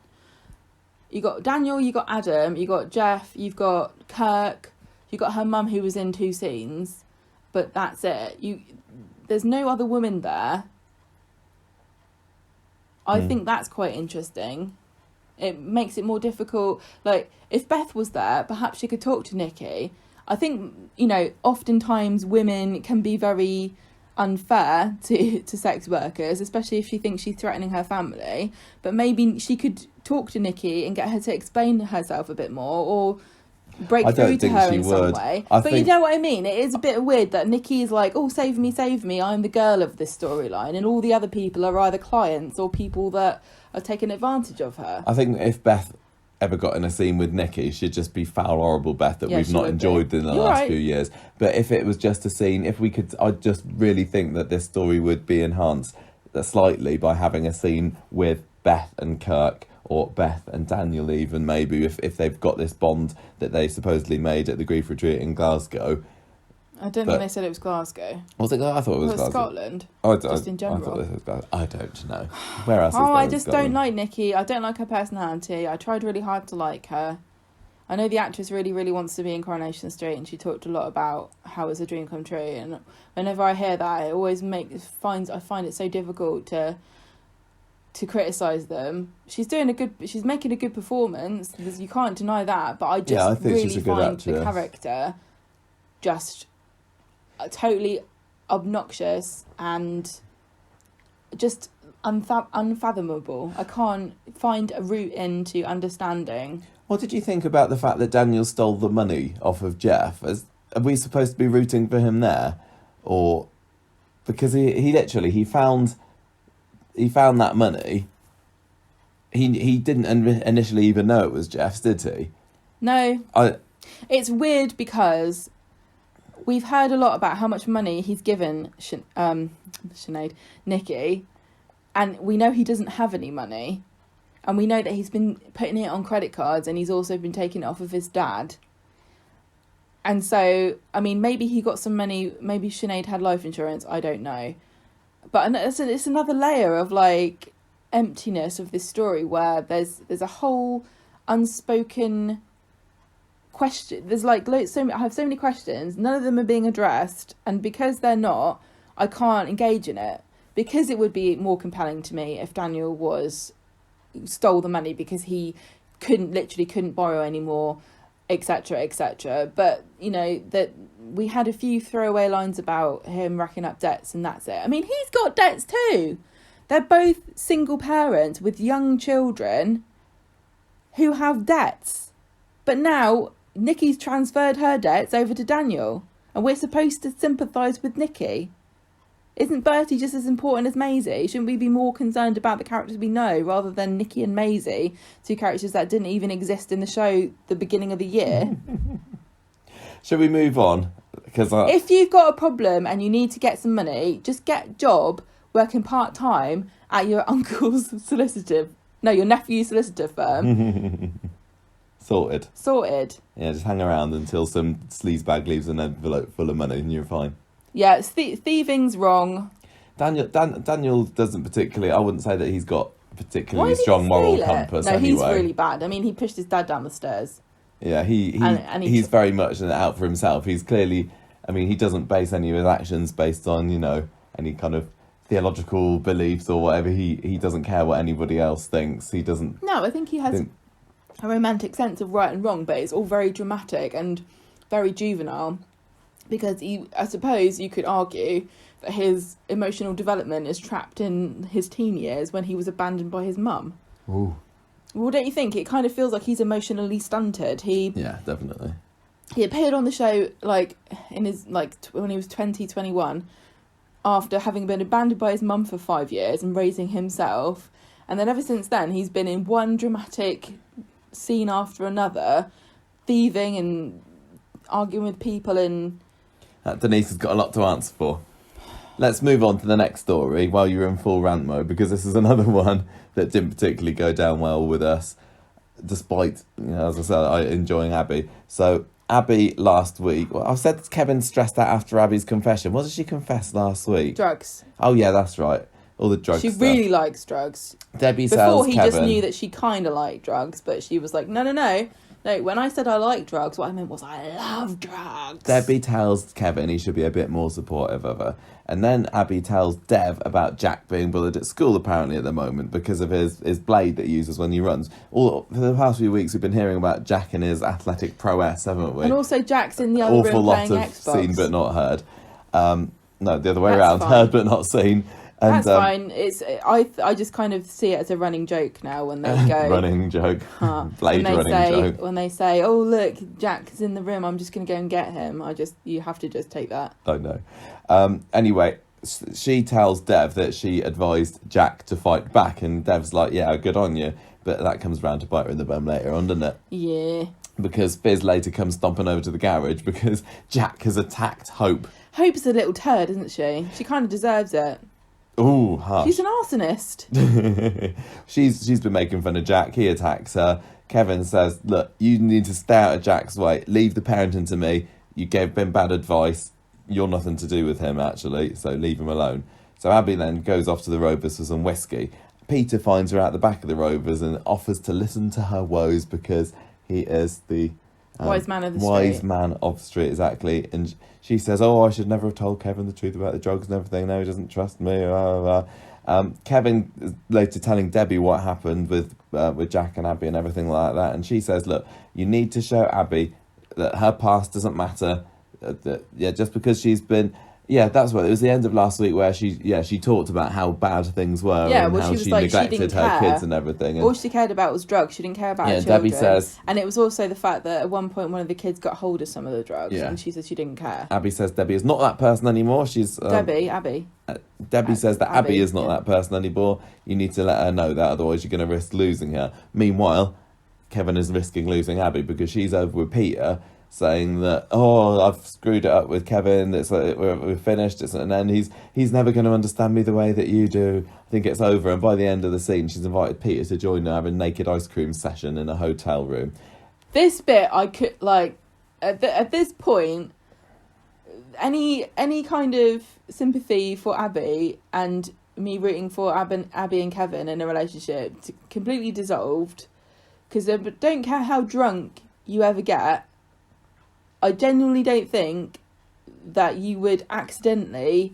You got Daniel, you got Adam, you got Jeff, you've got Kirk, you got her mum who was in 2 scenes. But that's it. There's no other woman there. I think that's quite interesting. It makes it more difficult. Like, if Beth was there, perhaps she could talk to Nikki. I think, oftentimes women can be very unfair to sex workers, especially if she thinks she's threatening her family. But maybe she could talk to Nikki and get her to explain herself a bit more, or break through to her in some way. But you know what I mean? It is a bit weird that Nikki is like, oh, save me, I'm the girl of this storyline, and all the other people are either clients or people that are taking advantage of her. I think if Beth ever got in a scene with Nikki, she'd just be foul, horrible Beth that we've not enjoyed in the last few years. But if it was just a scene, I just really think that this story would be enhanced slightly by having a scene with Beth and Kirk, or Beth and Daniel even, maybe, if they've got this bond that they supposedly made at the grief retreat in Glasgow. I don't think they said it was Glasgow. Was it? I thought it was Glasgow. Scotland. Just in general. I thought this was Glasgow. I don't know. Where else? I just don't like Nikki. I don't like her personality. I tried really hard to like her. I know the actress really, really wants to be in Coronation Street, and she talked a lot about how it's a dream come true. And whenever I hear that, it always I find it so difficult to criticise them. She's making a good performance. You can't deny that. But I just really find the character just totally obnoxious and just unfathomable. I can't find a route into understanding. What did you think about the fact that Daniel stole the money off of Jeff? Are we supposed to be rooting for him there, or because he found that money? He didn't initially even know it was Jeff's, did he? No. It's weird because we've heard a lot about how much money he's given Sinead, Nikki, and we know he doesn't have any money, and we know that he's been putting it on credit cards, and he's also been taking it off of his dad. And so, I mean, maybe he got some money, maybe Sinead had life insurance, I don't know. But it's another layer of, like, emptiness of this story where there's a whole unspoken question. There's like I have so many questions, none of them are being addressed, and because they're not, I can't engage in it, because it would be more compelling to me if Daniel stole the money because he couldn't borrow anymore, etc. But that we had a few throwaway lines about him racking up debts, and that's it. I mean, he's got debts too. They're both single parents with young children who have debts. But now Nikki's transferred her debts over to Daniel, and we're supposed to sympathise with Nikki. Isn't Bertie just as important as Maisie? Shouldn't we be more concerned about the characters we know rather than Nikki and Maisie, 2 characters that didn't even exist in the show the beginning of the year? Shall we move on? If you've got a problem and you need to get some money, just get a job working part-time at your nephew's solicitor firm. Sorted. Yeah, just hang around until some sleazebag leaves an envelope full of money and you're fine. Yeah, thieving's wrong. Daniel doesn't particularly, I wouldn't say that he's got a particularly strong moral compass anyway. No, he's really bad. I mean, he pushed his dad down the stairs. Yeah, he's very much out for himself. He's clearly, I mean, he doesn't base any of his actions based on, any kind of theological beliefs or whatever. He doesn't care what anybody else thinks. He doesn't. No, I think he has a romantic sense of right and wrong, but it's all very dramatic and very juvenile. Because I suppose you could argue that his emotional development is trapped in his teen years when he was abandoned by his mum. Ooh. Well, don't you think? It kind of feels like he's emotionally stunted. Yeah, definitely. He appeared on the show, in his, when he was 20, 21, after having been abandoned by his mum for 5 years and raising himself. And then ever since then, he's been in one dramatic scene after another, thieving and arguing with people and... Denise has got a lot to answer for. Let's move on to the next story while you're in full rant mode, because this is another one that didn't particularly go down well with us, despite, as I said, enjoying Abby. So, Abby last week... Well, I said Kevin stressed out after Abby's confession. What did she confess last week? Drugs. Oh, yeah, that's right. All the drugs stuff. She really likes drugs. Debbie Before tells he Kevin... just knew that she kind of liked drugs, but she was like, no. No, when I said I like drugs, what I meant was I love drugs. Debbie tells Kevin he should be a bit more supportive of her. And then Abby tells Dev about Jack being bullied at school, apparently, at the moment, because of his blade that he uses when he runs. For the past few weeks, we've been hearing about Jack and his athletic prowess, haven't we? And also Jack's in the other room playing Xbox. Awful lot of seen but not heard. No, the other way That's around. fine. Heard but not seen. And, that's fine. I just kind of see it as a running joke now when they go... running joke. Blade running joke. When they say, oh, look, Jack's in the room, I'm just going to go and get him. You have to just take that. I know. Anyway, she tells Dev that she advised Jack to fight back, and Dev's like, yeah, good on you. But that comes round to bite her in the bum later on, doesn't it? Yeah. Because Fizz later comes stomping over to the garage because Jack has attacked Hope. Hope's a little turd, isn't she? She kind of deserves it. Ooh, harsh. She's an arsonist. She's been making fun of Jack. He attacks her. Kevin says, look, you need to stay out of Jack's way. Leave the parenting to me. You gave him bad advice. You're nothing to do with him, actually, so leave him alone. So Abby then goes off to the Rovers for some whiskey. Peter finds her out the back of the Rovers and offers to listen to her woes because he is the... wise man of the street. Wise man of the street, exactly. And she says, oh, I should never have told Kevin the truth about the drugs and everything. No, he doesn't trust me. Blah, blah, blah. Kevin is later telling Debbie what happened with Jack and Abby and everything like that. And she says, look, you need to show Abby that her past doesn't matter. Just because she's been... Yeah, that's what it was. The end of last week where she talked about how bad things were and how she neglected her kids and everything. And all she cared about was drugs. She didn't care about her children. Debbie says... And it was also the fact that at one point one of the kids got hold of some of the drugs and she said she didn't care. Abby says Debbie is not that person anymore. She's... Abby. Debbie says that Abby is not that person anymore. You need to let her know that, otherwise you're going to risk losing her. Meanwhile, Kevin is risking losing Abby because she's over with Peter... saying that, oh, I've screwed it up with Kevin, it's like, we're finished, and then he's never going to understand me the way that you do. I think it's over. And by the end of the scene, she's invited Peter to join her, have a naked ice cream session in a hotel room. This bit, I could, at this point, any kind of sympathy for Abby and me rooting for Abby and Kevin in a relationship completely dissolved, because I don't care how drunk you ever get, I genuinely don't think that you would accidentally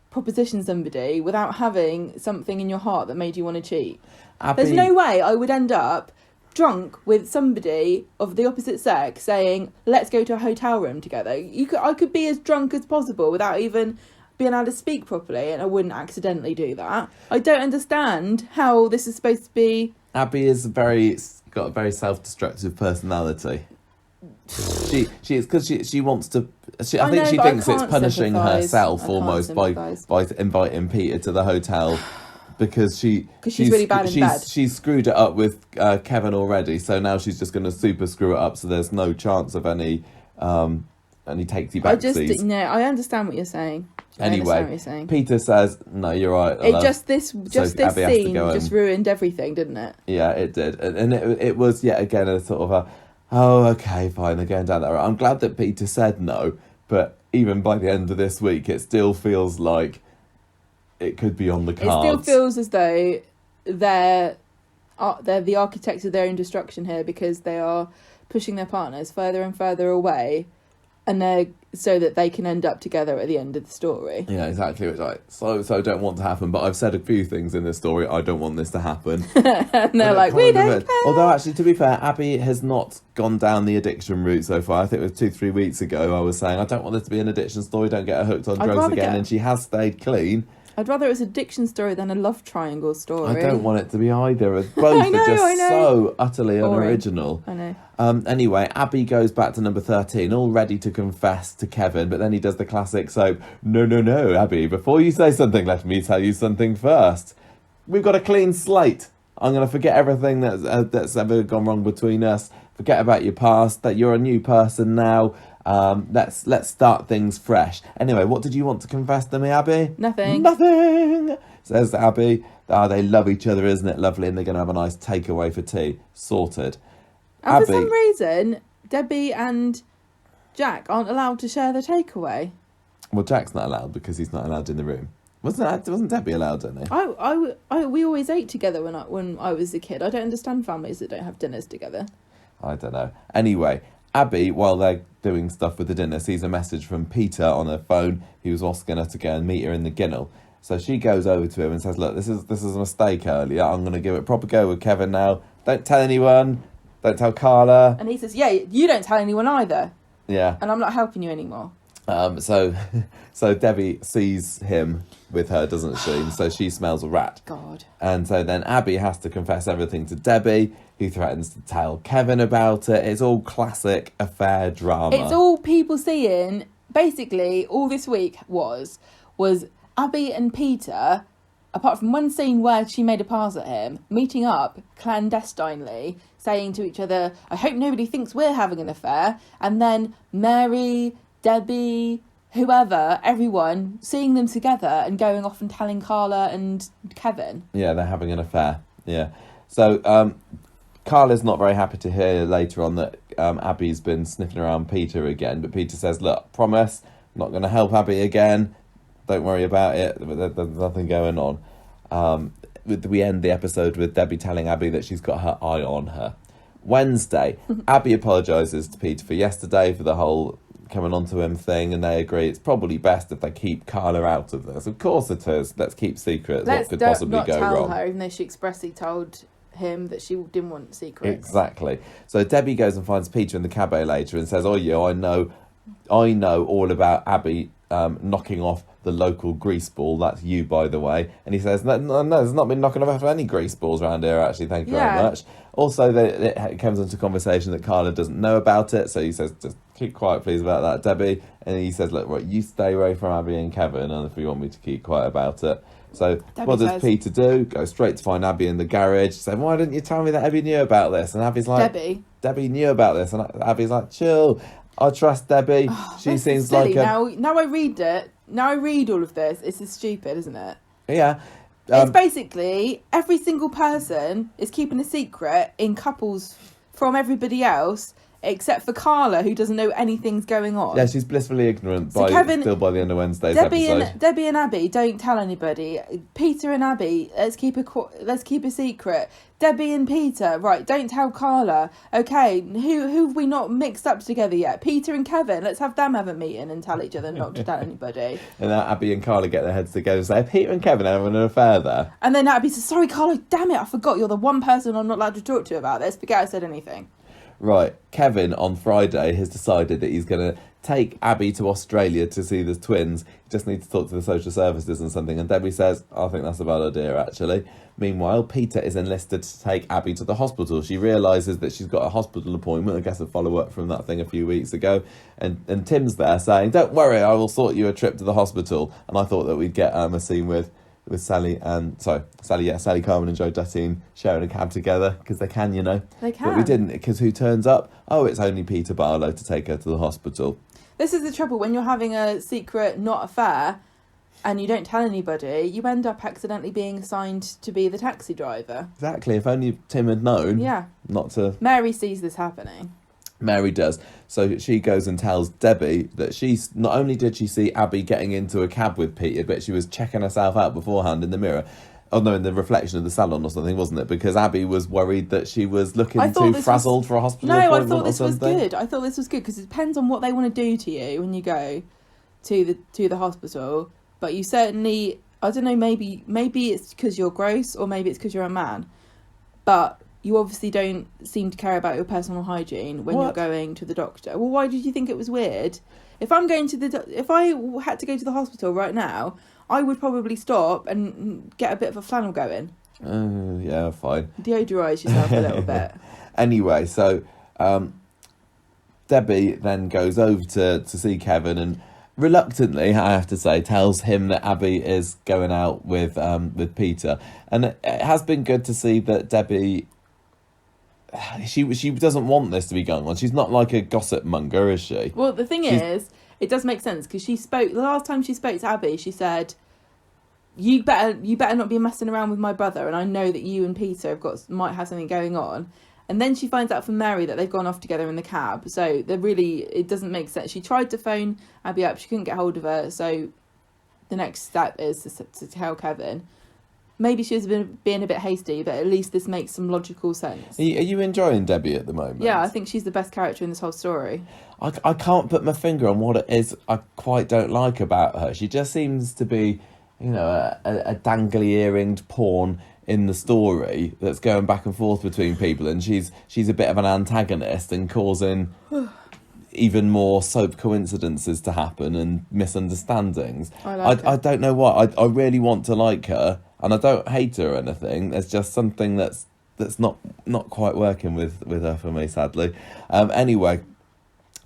proposition somebody without having something in your heart that made you want to cheat. Abby... There's no way I would end up drunk with somebody of the opposite sex saying, let's go to a hotel room together. I could be as drunk as possible without even being able to speak properly, and I wouldn't accidentally do that. I don't understand how this is supposed to be... Abby is got a very self-destructive personality. She is because she wants to. I think she thinks it's punishing herself almost by inviting Peter to the hotel because she's really bad in bed. She's screwed it up with Kevin already, so now she's just going to super screw it up. So there's no chance of any takesy backsies. I understand what you're saying. Anyway, Peter says, "No, you're right." This scene just ruined everything, didn't it? Yeah, it did, and it was yet again a sort of a. Oh, okay, fine, they're going down that road. I'm glad that Peter said no, but even by the end of this week, it still feels like it could be on the cards. It still feels as though they're they're the architects of their own destruction here, because they are pushing their partners further and further away, and they're so that they can end up together at the end of the story. Yeah, exactly. It's like, so don't want to happen, but I've said a few things in this story. I don't want this to happen. And they're like, we don't care. Although, actually, to be fair, Abby has not gone down the addiction route so far. I think it was 2-3 weeks ago I was saying, I don't want this to be an addiction story, don't get her hooked on drugs again, and she has stayed clean. I'd rather it was an addiction story than a love triangle story. I don't want it to be either. Both are just so utterly unoriginal. I know. Anyway, Abby goes back to number 13, all ready to confess to Kevin, but then he does the classic soap. No, Abby, before you say something, let me tell you something first. We've got a clean slate. I'm going to forget everything that's ever gone wrong between us. Forget about your past, that you're a new person now. Let's start things fresh. Anyway, what did you want to confess to me, Abby? Nothing, says Abby. They love each other, isn't it lovely? And they're going to have a nice takeaway for tea. Sorted. And Abby, for some reason, Debbie and Jack aren't allowed to share the takeaway. Well, Jack's not allowed because he's not allowed in the room. Wasn't Debbie allowed, don't they? We always ate together when I was a kid. I don't understand families that don't have dinners together. I don't know. Anyway, Abby, while they're doing stuff with the dinner, sees a message from Peter on her phone. He was asking her to go and meet her in the Ginnel. So she goes over to him and says, look, this is a mistake earlier. I'm going to give it a proper go with Kevin now. Don't tell anyone. Don't tell Carla. And he says, yeah, you don't tell anyone either. Yeah. And I'm not helping you anymore. So Debbie sees him with her, doesn't she? And so she smells a rat. God. And so then Abby has to confess everything to Debbie, who threatens to tell Kevin about it. It's all classic affair drama. It's all people seeing. Basically, all this week was Abby and Peter, apart from one scene where she made a pass at him, meeting up clandestinely, saying to each other, I hope nobody thinks we're having an affair. And then Mary, Debbie, whoever, everyone, seeing them together and going off and telling Carla and Kevin. Yeah, they're having an affair. Yeah. So Carla's not very happy to hear later on that Abby's been sniffing around Peter again. But Peter says, look, promise, I'm not going to help Abby again. Don't worry about it. There's nothing going on. We end the episode with Debbie telling Abby that she's got her eye on her. Wednesday, Abby apologises to Peter for yesterday, for the whole coming onto him thing, and they agree it's probably best if they keep Carla out of this. Of course it is. Let's keep secrets. What could possibly go wrong? Let's not tell her, even though she expressly told him that she didn't want secrets. Exactly. So Debbie goes and finds Peter in the cabaret later and says, oh yeah, I know all about Abby knocking off the local grease ball. That's you, by the way. And he says, no, there's not been knocking off any grease balls around here, actually. Thank you very much. Also, it comes into conversation that Carla doesn't know about it. So he says, just keep quiet, please, about that, Debbie. And he says, look, right, you stay away from Abby and Kevin, and if you want me to keep quiet about it. So Debbie what does Peter do? Go straight to find Abby in the garage. Say, why didn't you tell me that Abby knew about this? And Abby's like, Debbie knew about this. And Abby's like, chill. I trust Debbie. She seems silly. like now I read it. Now I read all of this. It's just stupid, isn't it? Yeah. It's basically every single person is keeping a secret in couples from everybody else, except for Carla, who doesn't know anything's going on. Yeah, she's blissfully ignorant by the end of Wednesday's episode. Debbie and Abby, don't tell anybody. Peter and Abby, let's keep a secret. Debbie and Peter, right, don't tell Carla. Okay, who have we not mixed up together yet? Peter and Kevin, let's have them have a meeting and tell each other not to tell anybody. And then Abby and Carla get their heads together and say, Peter and Kevin are having an affair there. And then Abby says, sorry Carla, damn it, I forgot, you're the one person I'm not allowed to talk to about this. Forget I said anything. Right, Kevin on Friday has decided that he's going to take Abby to Australia to see the twins. He just needs to talk to the social services and something. And Debbie says, I think that's a bad idea, actually. Meanwhile, Peter is enlisted to take Abby to the hospital. She realises that she's got a hospital appointment, I guess a follow-up from that thing a few weeks ago. And Tim's there saying, don't worry, I will sort you a trip to the hospital. And I thought that we'd get a scene with Sally, Carmen and Joe Duttine sharing a cab together, because they can, you know. They can. But we didn't, because who turns up? Oh, it's only Peter Barlow to take her to the hospital. This is the trouble, when you're having a secret, not affair, and you don't tell anybody, you end up accidentally being assigned to be the taxi driver. Exactly, if only Tim had known. Yeah. Not to... Mary sees this happening. Mary does. So she goes and tells Debbie that she's not only did she see Abby getting into a cab with Peter, but she was checking herself out beforehand in the mirror. Oh no, in the reflection of the salon or something, wasn't it? Because Abby was worried that she was looking too frazzled for a hospital appointment. No, I thought this was good. I thought this was good because it depends on what they want to do to you when you go to the hospital. But you certainly, I don't know, maybe it's because you're gross or maybe it's because you're a man. But you obviously don't seem to care about your personal hygiene when you're going to the doctor. Well, why did you think it was weird? If I'm going to if I had to go to the hospital right now, I would probably stop and get a bit of a flannel going. Yeah, fine. Deodorise yourself a little bit. Anyway, so Debbie then goes over to see Kevin and reluctantly, I have to say, tells him that Abby is going out with Peter. And it has been good to see that Debbie, she doesn't want this to be going on. She's not like a gossip monger, is she? Well, the thing is, it does make sense because the last time she spoke to Abby, she said, you better not be messing around with my brother, and I know that you and Peter might have something going on. And then she finds out from Mary that they've gone off together in the cab. So it doesn't make sense. She tried to phone Abby up, she couldn't get hold of her. So the next step is to tell Kevin. Maybe she was being a bit hasty, but at least this makes some logical sense. Are you enjoying Debbie at the moment? Yeah, I think she's the best character in this whole story. I can't put my finger on what it is I quite don't like about her. She just seems to be, a dangly earringed pawn in the story that's going back and forth between people, and she's a bit of an antagonist and causing even more soap coincidences to happen and misunderstandings. I don't know what. I really want to like her, and I don't hate her or anything. There's just something that's not quite working with her for me, sadly. Anyway,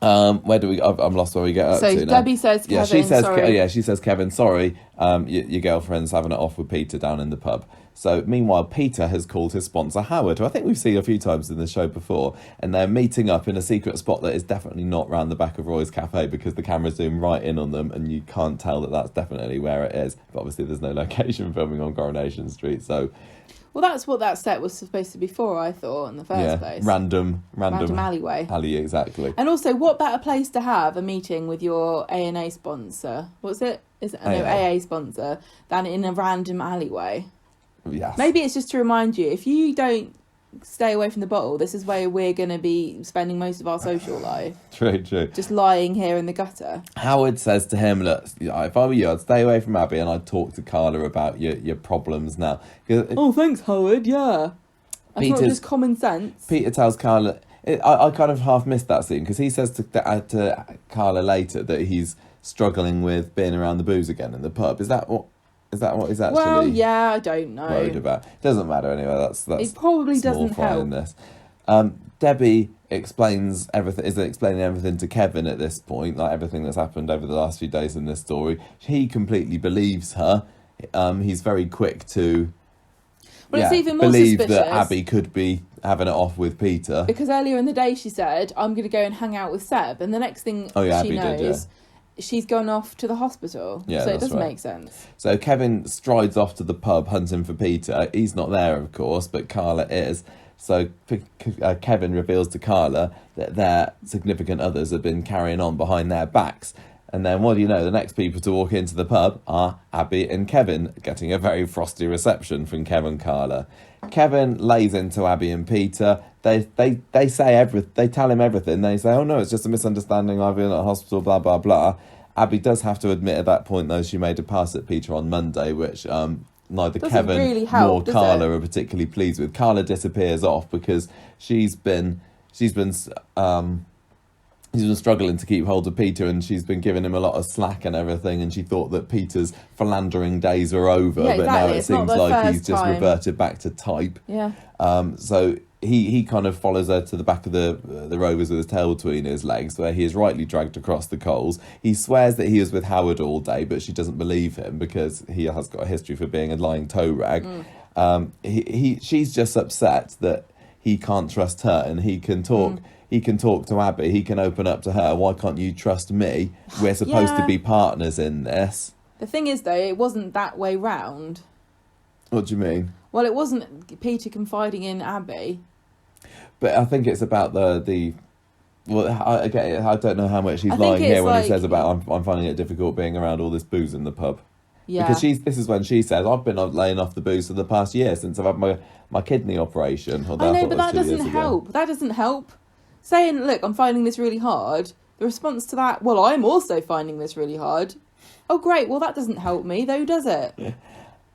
where do we? I'm lost where we get up to now. So Debbie says, Kevin, sorry. She says, Kevin, sorry. Your girlfriend's having it off with Peter down in the pub. So meanwhile, Peter has called his sponsor Howard, who I think we've seen a few times in the show before, and they're meeting up in a secret spot that is definitely not round the back of Roy's Cafe because the cameras zoom right in on them and you can't tell that that's definitely where it is. But obviously there's no location filming on Coronation Street, so... Well, that's what that set was supposed to be for, I thought, in the first place. Random alleyway. Alley, exactly. And also, what better place to have a meeting with your A&A sponsor? What's it? AA sponsor than in a random alleyway? Yes. Maybe it's just to remind you, if you don't stay away from the bottle, this is where we're going to be spending most of our social life. True. Just lying here in the gutter. Howard says to him, look, if I were you, I'd stay away from Abby and I'd talk to Carla about your problems now. Oh, thanks, Howard, yeah. That's not just common sense. Peter tells Carla... I kind of half missed that scene because he says to Carla later that he's struggling with being around the booze again in the pub. Is that what he's actually... Well, yeah, I don't know. ...worried about? Doesn't matter anyway. That's it probably doesn't help. In this. Debbie explains everything. Is explaining everything to Kevin at this point, like everything that's happened over the last few days in this story. He completely believes her. He's very quick to... Well, it's even more believe suspicious that Abby could be having it off with Peter. Because earlier in the day she said, I'm going to go and hang out with Seb. And the next thing she Abby knows... she's gone off to the hospital. Yeah, so it doesn't make sense. So Kevin strides off to the pub hunting for Peter. He's not there, of course, but Carla is. So Kevin reveals to Carla that their significant others have been carrying on behind their backs. And then, what do you know, the next people to walk into the pub are Abby and Kevin, getting a very frosty reception from Kevin and Carla. Kevin lays into Abby and Peter. They say everything. They tell him everything. They say, oh no, it's just a misunderstanding. I've been at the hospital, blah, blah, blah. Abby does have to admit at that point, though, she made a pass at Peter on Monday, which neither doesn't Kevin really help, nor Carla are particularly pleased with. Carla disappears off because she's been struggling to keep hold of Peter, and she's been giving him a lot of slack and everything, and she thought that Peter's philandering days were over, but now it it's seems like he's just time. reverted back to type. Yeah. So he kind of follows her to the back of the Rovers with his tail between his legs, where he is rightly dragged across the coals. He swears that he was with Howard all day, but she doesn't believe him because he has got a history for being a lying toe rag. She's just upset that he can't trust her, and he can talk. He can talk to Abby. He can open up to her. Why can't you trust me? We're supposed to be partners in this. The thing is, though, it wasn't that way round. What do you mean? Well, it wasn't Peter confiding in Abby. But I think it's about the. Well, I don't know how much he's lying here when he says about I'm finding it difficult being around all this booze in the pub. Yeah. Because this is when she says, I've been laying off the booze for the past year since I've had my kidney operation. I know, but that doesn't help. That doesn't help. Saying, look, I'm finding this really hard. The response to that, well, I'm also finding this really hard. Oh, great. Well, that doesn't help me, though, does it? Yeah.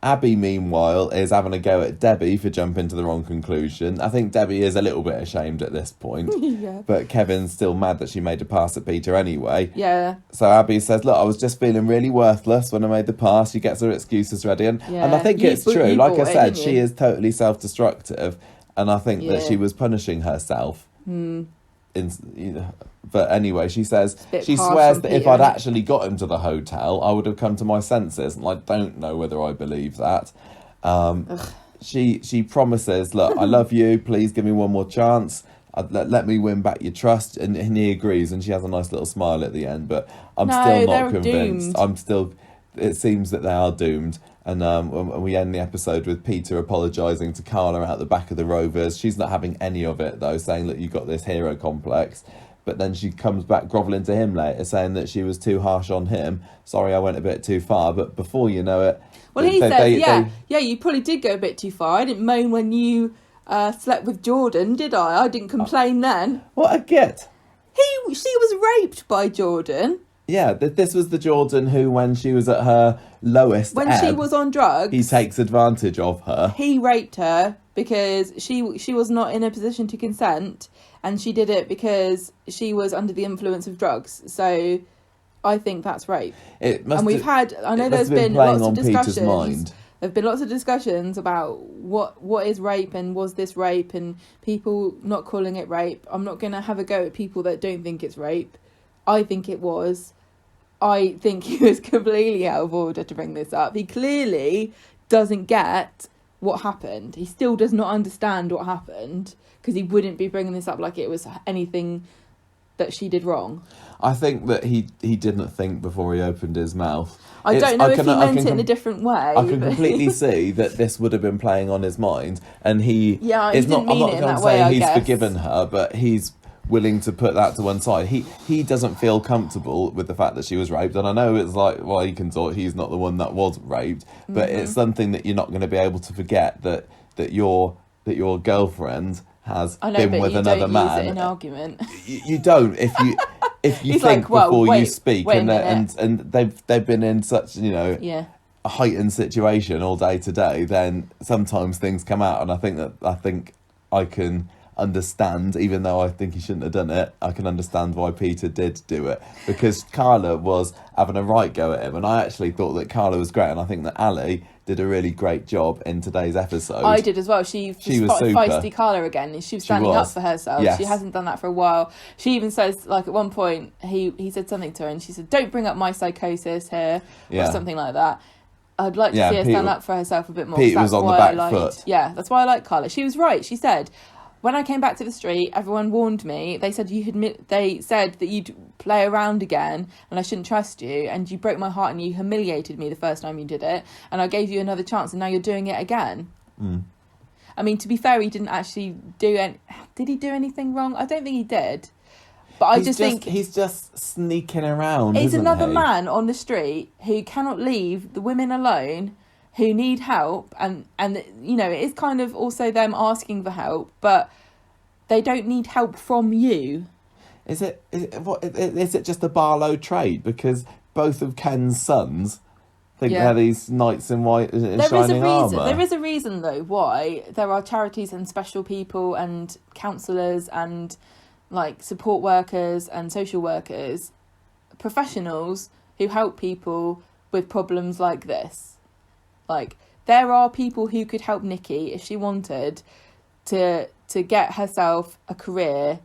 Abby, meanwhile, is having a go at Debbie for jumping to the wrong conclusion. I think Debbie is a little bit ashamed at this point. Yeah. But Kevin's still mad that she made a pass at Peter anyway. Yeah. So Abby says, look, I was just feeling really worthless when I made the pass. She gets her excuses ready. And I think it's true. Like I said, she is totally self-destructive. And I think that she was punishing herself. But anyway, she says, she swears that if I'd actually got him to the hotel, I would have come to my senses. And I don't know whether I believe that. She promises, look, I love you. Please give me one more chance. Let me win back your trust. And he agrees. And she has a nice little smile at the end. But I'm still not convinced. It seems that they are doomed. And we end the episode with Peter apologising to Carla out the back of the Rovers. She's not having any of it, though, saying, look, you've got this hero complex. But then she comes back grovelling to him later, saying that she was too harsh on him. Sorry, I went a bit too far. But before you know it... Well, he says, you probably did go a bit too far. I didn't moan when you slept with Jordan, did I? I didn't complain then. What a git. She was raped by Jordan. Yeah, this was the Jordan who, when she was at her lowest she was on drugs, he takes advantage of her. He raped her because she was not in a position to consent, and she did it because she was under the influence of drugs. So I think that's rape. I know there's been lots of discussions. There've been lots of discussions about what is rape and was this rape, and people not calling it rape. I'm not going to have a go at people that don't think it's rape. I think it was. I think he was completely out of order to bring this up. He clearly doesn't get what happened. He still does not understand what happened, because he wouldn't be bringing this up like it was anything that she did wrong. I think that he didn't think before he opened his mouth. I don't know if he meant it in a different way. I can completely see that this would have been playing on his mind, and he didn't mean it in that way, I guess. He's forgiven her, but he's willing to put that to one side. He doesn't feel comfortable with the fact that she was raped, and I know it's like, well, he can talk, he's not the one that was raped, but it's something that you're not going to be able to forget, that your girlfriend has been with another man. Use it in argument. You don't if you think before you speak, and they've been in such a heightened situation all day today, then sometimes things come out, and I think I can understand, even though I think he shouldn't have done it, I can understand why Peter did do it, because Carla was having a right go at him, and I actually thought that Carla was great, and I think that Ali did a really great job in today's episode. I did as well. She was feisty Carla again, and she was standing up for herself. Yes. She hasn't done that for a while. She even says, like, at one point he said something to her, and she said, don't bring up my psychosis here, or something like that. I'd like to see her stand up for herself a bit more. Pete was on the back foot. Yeah, that's why I like Carla. She was right. She said, when I came back to the street, everyone warned me. They said they said that you'd play around again and I shouldn't trust you, and you broke my heart and you humiliated me the first time you did it, and I gave you another chance, and now you're doing it again. I mean, to be fair, he didn't actually did he do anything wrong? I don't think he did. But I just think he's just sneaking around. He's another man on the street who cannot leave the women alone, who need help, and it is kind of also them asking for help, but they don't need help from you. Is it just a Barlow trait? Because both of Ken's sons think they're these knights in white in shining armour. There is a reason, though, why there are charities and special people and counsellors and like support workers and social workers, professionals who help people with problems like this. Like, there are people who could help Nikki if she wanted to get herself a career.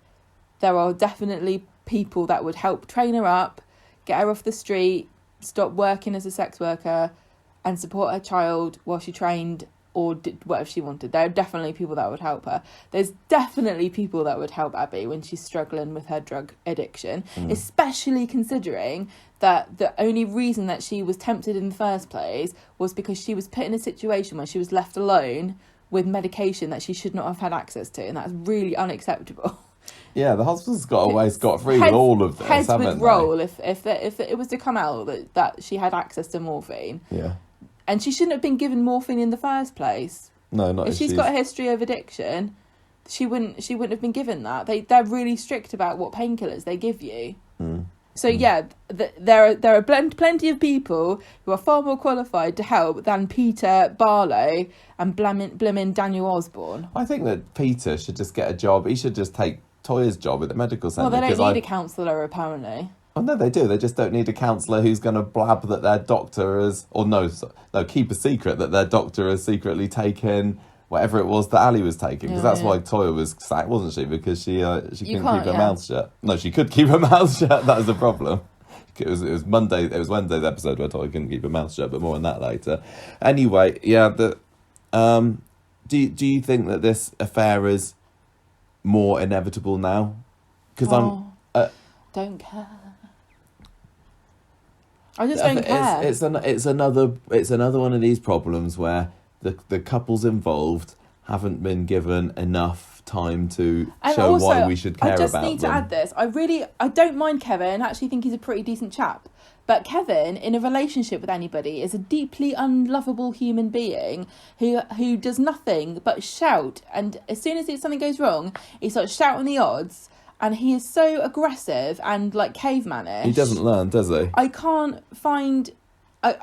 There are definitely people that would help train her up, get her off the street, stop working as a sex worker, and support her child while she trained or did whatever she wanted. There are definitely people that would help her. There's definitely people that would help Abby when she's struggling with her drug addiction, especially considering that the only reason that she was tempted in the first place was because she was put in a situation where she was left alone with medication that she should not have had access to, and that's really unacceptable. Yeah, the hospital's got away scot-free with all of this, heads haven't would they? roll if it was to come out that she had access to morphine. Yeah. And she shouldn't have been given morphine in the first place. No, not if she's got a history of addiction, she wouldn't have been given that. They're really strict about what painkillers they give you. So there are plenty of people who are far more qualified to help than Peter Barlow and blimmin' Daniel Osborne. I think that Peter should just get a job. He should just take Toya's job at the medical centre. Well, they don't need a counsellor, apparently. Oh, no, they do. They just don't need a counsellor who's going to blab that their doctor has... Or no, keep a secret that their doctor has secretly taken whatever it was that Ali was taking. Because that's why Toya was sacked, wasn't she? Because she couldn't keep her mouth shut. No, she could keep her mouth shut. That was the problem. It was Wednesday's episode where Toya couldn't keep her mouth shut, but more on that later. Anyway, yeah, do you think that this affair is more inevitable now? Because don't care. I just don't care. It's another one of these problems where the couples involved haven't been given enough time to show also, why we should care about them. I just need to add this. I don't mind Kevin. I actually think he's a pretty decent chap. But Kevin, in a relationship with anybody, is a deeply unlovable human being who does nothing but shout. And as soon as something goes wrong, he starts shouting the odds. And he is so aggressive and like cavemanish. He doesn't learn, does he? I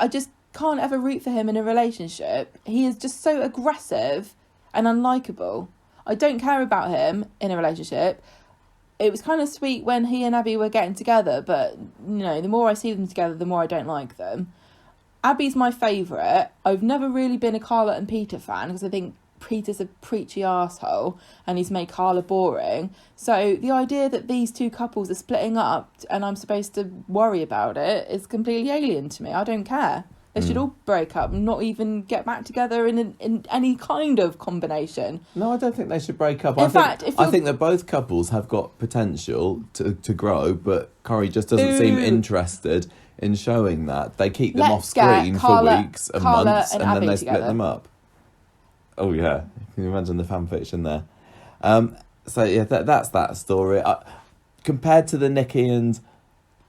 just can't ever root for him in a relationship. He is just so aggressive and unlikable. I don't care about him in a relationship. It was kind of sweet when he and Abby were getting together, but the more I see them together, the more I don't like them. Abby's my favourite. I've never really been a Carla and Peter fan because I think Peter's a preachy arsehole and he's made Carla boring. So the idea that these two couples are splitting up and I'm supposed to worry about it is completely alien to me. I don't care. They should all break up and not even get back together in any kind of combination. No, I don't think they should break up. I think that both couples have got potential to grow, but Corrie just doesn't seem interested in showing that. They keep them off screen for weeks and months and then they split them up. Oh, yeah. Can you imagine the fan fiction there? So, yeah, that's that story. Compared to the Nikki and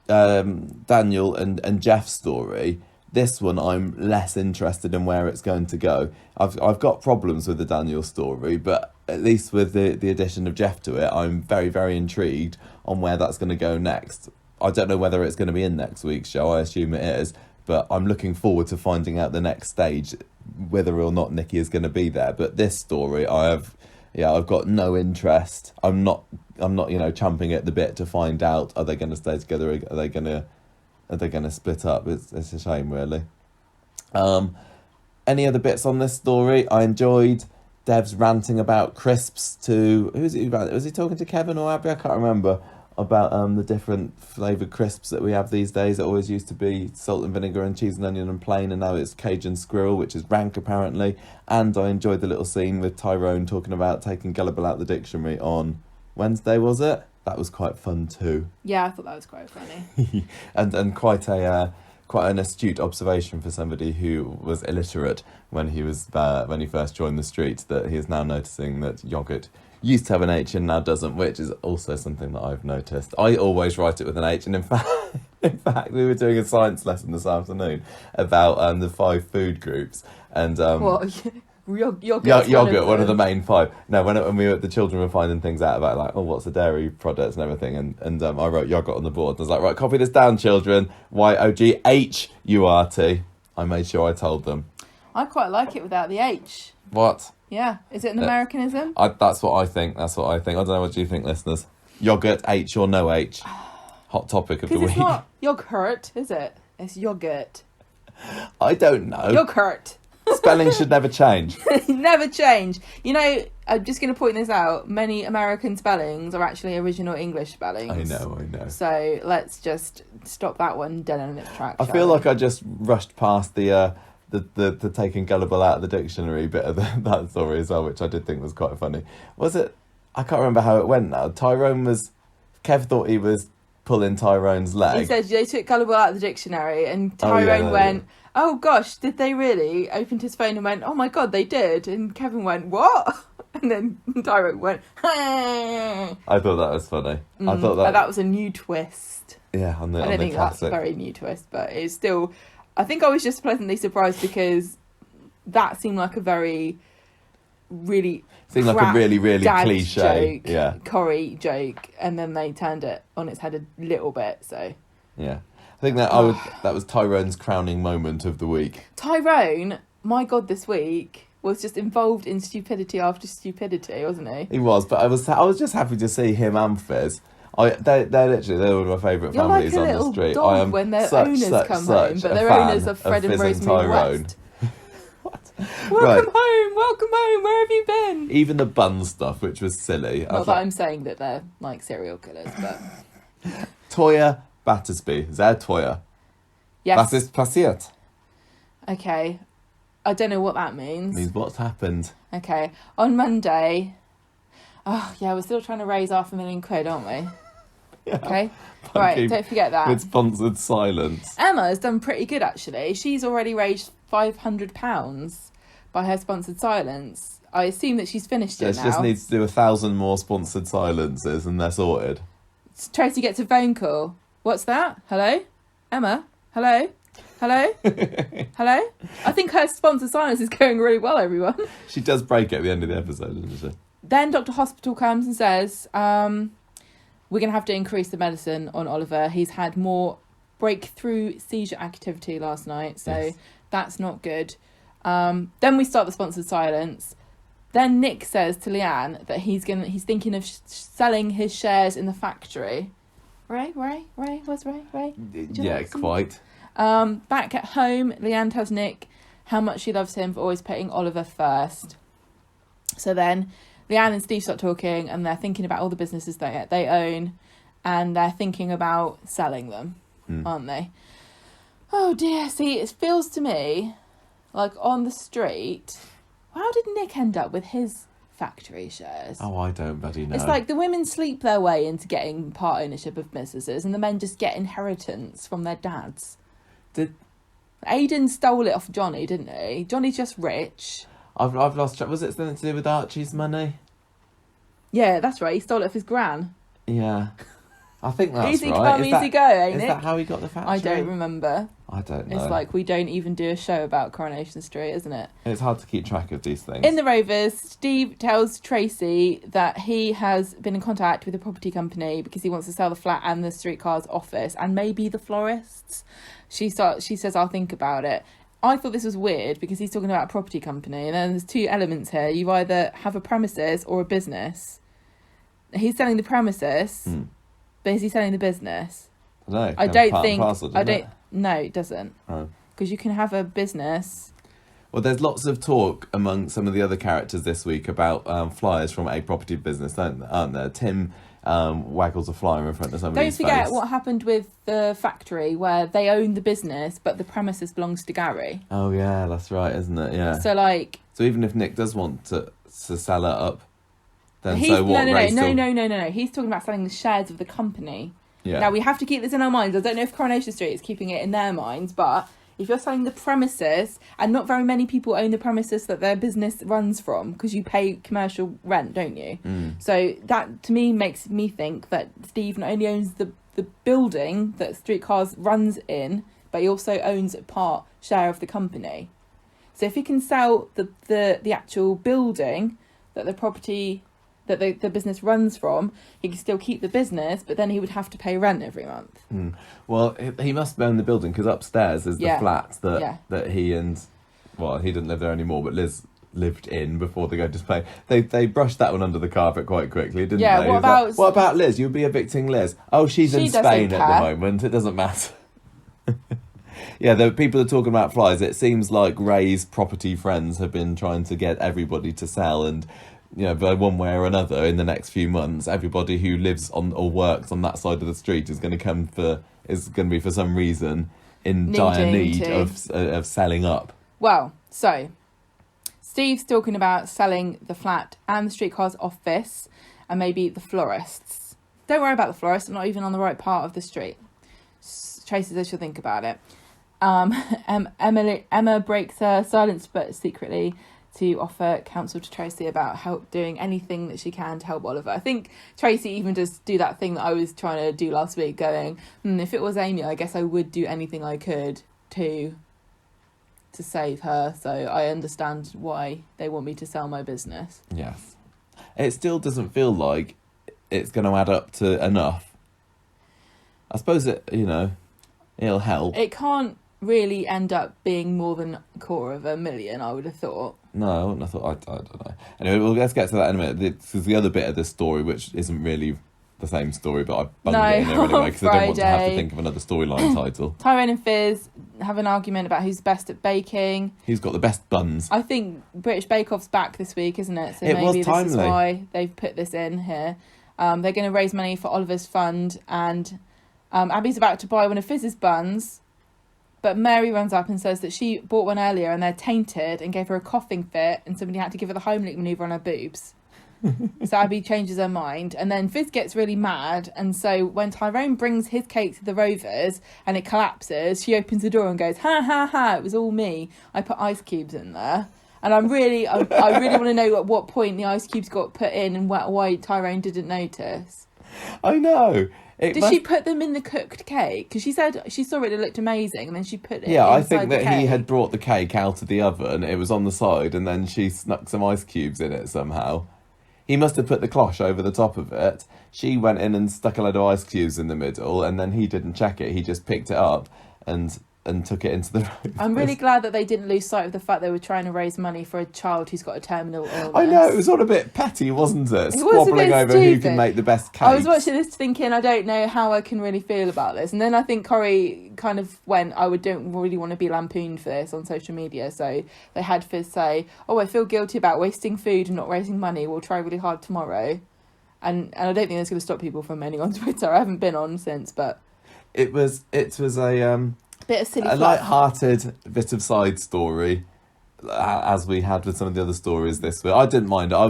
Daniel and Jeff story, this one I'm less interested in where it's going to go. I've got problems with the Daniel story, but at least with the addition of Jeff to it, I'm very, very intrigued on where that's going to go next. I don't know whether it's going to be in next week's show. I assume it is. But I'm looking forward to finding out the next stage, whether or not Nikki is going to be there. But this story, I've got no interest. I'm not champing at the bit to find out. Are they going to stay together? Are they going to split up? It's a shame, really. Any other bits on this story? I enjoyed Dev's ranting about crisps to who's he? Was he talking to Kevin or Abby? I can't remember. About the different flavoured crisps that we have these days. It always used to be salt and vinegar and cheese and onion and plain, and now it's Cajun squirrel, which is rank apparently. And I enjoyed the little scene with Tyrone talking about taking gullible out the dictionary on Wednesday, was it? That was quite fun too. Yeah, I thought that was quite funny. and quite an astute observation for somebody who was illiterate when he first joined the street, that he is now noticing that yoghurt used to have an H and now doesn't, which is also something that I've noticed. I always write it with an H, and in fact, we were doing a science lesson this afternoon about the 5 food groups, and yogurt, one of the main 5. No, when the children were finding things out about like, what's the dairy products and everything, and I wrote yogurt on the board. And I was like, right, copy this down, children. YOGHURT. I made sure I told them. I quite like it without the H. What? Yeah, is it an Americanism? That's what I think. I don't know. What do you think, listeners? Yogurt, H or no H? Hot topic of the week. It's not yogurt, is it? It's yogurt. I don't know. Yogurt. Spelling should never change. Never change. I'm just going to point this out. Many American spellings are actually original English spellings. I know. So let's just stop that one dead in its tracks. I feel like I just rushed past the taking gullible out of the dictionary bit of that story as well, which I did think was quite funny. Was it? I can't remember how it went now. Kev thought he was pulling Tyrone's leg. He said they took gullible out of the dictionary, and Tyrone went, "Oh gosh, did they really?" Opened his phone and went, "Oh my god, they did." And Kevin went, "What?" And then Tyrone went, I thought that was funny. I thought that was a new twist. Yeah, on the I on don't the think that's a classic. very new twist, but it's still... I think I was just pleasantly surprised because that seemed like a very, really... Seemed like a really, really dad cliche. joke, Yeah. Corrie joke, and then they turned it on its head a little bit, so... Yeah. I think that that was Tyrone's crowning moment of the week. Tyrone, my God, this week... was just involved in stupidity after stupidity, wasn't he? He was, but I was just happy to see him and Fizz. They're literally one of my favourite You're families like a on the little street. dog I am when their such, owners such, come such home, but a their fan owners are Fred of and Fizz Rosemary Tyrone. West. What? Welcome home, where have you been? Even the bun stuff, which was silly. Not that I'm saying that they're like serial killers, but... Toya Battersby. Sehr Toya. Yes. Was ist passiert? Okay. I don't know what that means. Means what's happened. Okay. On Monday... Oh, yeah, we're still trying to raise £500,000, aren't we? Yeah. Okay. Right, don't forget that. With sponsored silence. Emma's done pretty good, actually. She's already raised £500 by her sponsored silence. I assume that she's finished it She now. just needs to do 1,000 more sponsored silences and they're sorted. Tracy gets a phone call. What's that? Hello? Emma? Hello? Hello? Hello? I think her sponsored silence is going really well, everyone. She does break it at the end of the episode, doesn't she? Then Dr. Hospital comes and says, we're going to have to increase the medicine on Oliver. He's had more breakthrough seizure activity last night, so Yes. that's not good. Then we start the sponsored silence. Then Nick says to Leanne that he's thinking of selling his shares in the factory. Ray? Where's Ray? Did you Yeah, like some- quite. Back at home, Leanne tells Nick how much she loves him for always putting Oliver first. So then Leanne and Steve start talking and they're thinking about all the businesses they own and they're thinking about selling them, aren't they? Oh dear, see, it feels to me like on the street, how did Nick end up with his factory shares? Oh, I don't bloody know. It's like the women sleep their way into getting part ownership of businesses and the men just get inheritance from their dads. Aidan stole it off Johnny, didn't he? Johnny's just rich. I've lost track. Was it something to do with Archie's money? Yeah, that's right. He stole it off his gran. Yeah. I think that's Easy right. come, easy go, ain't Is it? that how he got the factory? I don't remember. I don't know. It's like we don't even do a show about Coronation Street, isn't it? It's hard to keep track of these things. In the Rovers, Steve tells Tracy that he has been in contact with a property company because he wants to sell the flat and the streetcar's office and maybe the florists. She says, I'll think about it. I thought this was weird because he's talking about a property company and then there's two elements here. You either have a premises or a business. He's selling the premises, but is he selling the business? No, I don't part and think... parcel, I doesn't don't... No, it doesn't. Oh. Because you can have a business... Well, there's lots of talk among some of the other characters this week about flyers from a property business, aren't there? Tim waggles a flyer in front of somebody's Don't forget face. what happened with the factory where they own the business, but the premises belongs to Gary. Oh, yeah, that's right, isn't it? Yeah. So, like... So even if Nick does want to sell it up, then He's, so what? no. Ray still... No. He's talking about selling the shares of the company. Yeah. Now, we have to keep this in our minds. I don't know if Coronation Street is keeping it in their minds, but if you're selling the premises, and not very many people own the premises that their business runs from, because you pay commercial rent, don't you? So that, to me, makes me think that Steve not only owns the building that Streetcars runs in, but he also owns a part share of the company. So if he can sell the actual building that the property... that the business runs from, he can still keep the business, but then he would have to pay rent every month. Well, he must own the building because upstairs is the Yeah. flat Yeah. that he and, well, he didn't live there anymore, but Liz lived in before they go to Spain. They brushed that one under the carpet quite quickly, didn't Yeah, they? what It was like, about- what about Liz? You'll be evicting Liz. Oh, she's in She doesn't Spain at care. the moment. It doesn't matter. Yeah, the people are talking about flies. It seems like Ray's property friends have been trying to get everybody to sell, and you know, by one way or another, in the next few months, everybody who lives on or works on that side of the street is going to be for some reason in dire Needing need to. of selling up. Well, so Steve's talking about selling the flat and the streetcar's office and maybe the florists. Don't worry about the florists, I'm not even on the right part of the street. Tracy says she'll think about it. Emma breaks her silence, but secretly to offer counsel to Tracy about doing anything that she can to help Oliver. I think Tracy even does do that thing that I was trying to do last week, going, if it was Amy, I guess I would do anything I could to save her. So I understand why they want me to sell my business. Yes. It still doesn't feel like it's going to add up to enough. I suppose it'll help. It can't really end up being more than $250,000, I would have thought. No, I wouldn't have thought. I don't know. Anyway, let's get to that in a minute. This is the other bit of this story, which isn't really the same story, but I bunged it in there anyway because I don't want to have to think of another storyline title. Tyrone and Fizz have an argument about who's best at baking. Who's got the best buns? I think British Bake Off's back this week, isn't it? So it maybe was this is why they've put this in here. They're going to raise money for Oliver's fund, and Abby's about to buy one of Fizz's buns, but Mary runs up and says that she bought one earlier and they're tainted and gave her a coughing fit and somebody had to give her the Heimlich manoeuvre on her boobs. So Abby changes her mind, and then Fizz gets really mad, and so when Tyrone brings his cake to the Rovers and it collapses, she opens the door and goes, ha ha ha, it was all me. I put ice cubes in there. And I really want to know at what point the ice cubes got put in and why Tyrone didn't notice. I know. Did she put them in the cooked cake? Because she said she saw it, it looked amazing, and then she put it Yeah, I inside think that the cake. he had brought the cake out of the oven, it was on the side, and then she snuck some ice cubes in it somehow. He must have put the cloche over the top of it. She went in and stuck a load of ice cubes in the middle, and then he didn't check it. He just picked it up and took it into the room. I'm really glad that they didn't lose sight of the fact they were trying to raise money for a child who's got a terminal illness. I know, it was all a bit petty, wasn't it? It was a Squabbling bit over stupid. who can make the best cake. I was watching this thinking, I don't know how I can really feel about this. And then I think Corrie kind of went, don't really want to be lampooned for this on social media. So they had Fizz say, I feel guilty about wasting food and not raising money. We'll try really hard tomorrow. And I don't think that's going to stop people from moaning on Twitter. I haven't been on since, but... It was a... bit of silly a light-hearted bit of side story, as we had with some of the other stories this week. I didn't mind it. I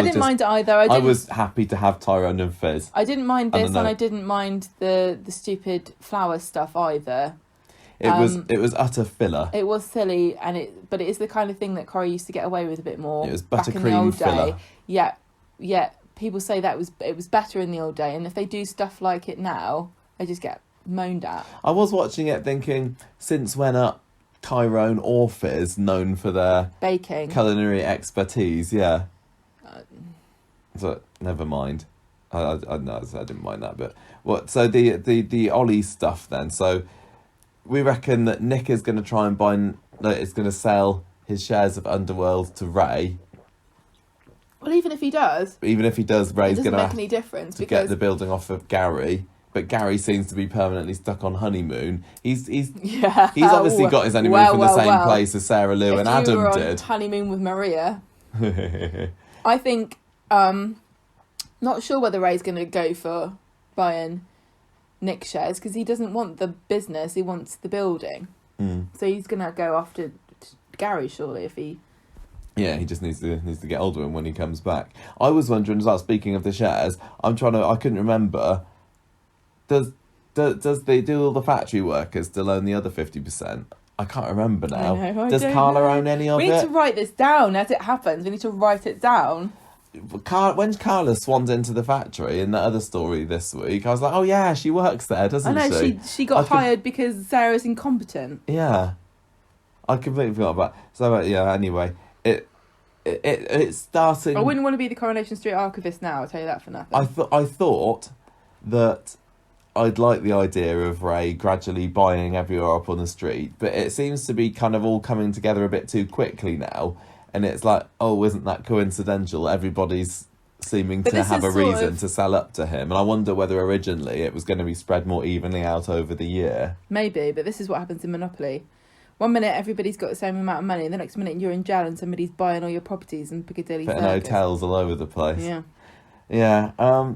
didn't mind it either. I was happy to have Tyrone and Fizz. I didn't mind this, and I didn't mind the stupid flower stuff either. It was utter filler. It was silly, but it is the kind of thing that Corrie used to get away with a bit more. It was back in the buttercream old filler. Day. Yeah. People say that it was better in the old day, and if they do stuff like it now, they just get moaned at. I was watching it thinking, since when are Tyrone or Fizz known for their baking culinary expertise? Yeah. So never mind. I didn't mind that bit. What? So the Ollie stuff then. So we reckon that Nick is going to try and is going to sell his shares of Underworld to Ray. Well, even if he does, Ray's going to make any difference because get the building off of Gary. But Gary seems to be permanently stuck on honeymoon. He's obviously got his honeymoon from the same place as Sarah Lou and Adam were on did. Honeymoon with Maria. I think not sure whether Ray's going to go for buying Nick shares because he doesn't want the business, he wants the building. So he's going to go after Gary surely if he. Yeah, he just needs to get hold of him when he comes back. I was wondering as well. Speaking of the shares, I couldn't remember. Does they do all the factory workers still own the other 50%? I can't remember now. Does Carla own any of it? We need to write this down as it happens. We need to write it down. When Carla swanned into the factory in the other story this week, I was like, oh yeah, she works there, doesn't she? I know, she got hired because Sarah's incompetent. Yeah. I completely forgot about it. So, yeah, anyway, it's starting... I wouldn't want to be the Coronation Street archivist now, I'll tell you that for nothing. I thought that I'd like the idea of Ray gradually buying everywhere up on the street, but it seems to be kind of all coming together a bit too quickly now, and it's like, oh, isn't that coincidental? Everybody's seeming to have a reason to sell up to him, and I wonder whether originally it was going to be spread more evenly out over the year. Maybe, but this is what happens in Monopoly. One minute everybody's got the same amount of money, and the next minute you're in jail and somebody's buying all your properties in Piccadilly Circus. Putting hotels all over the place. Yeah. Yeah.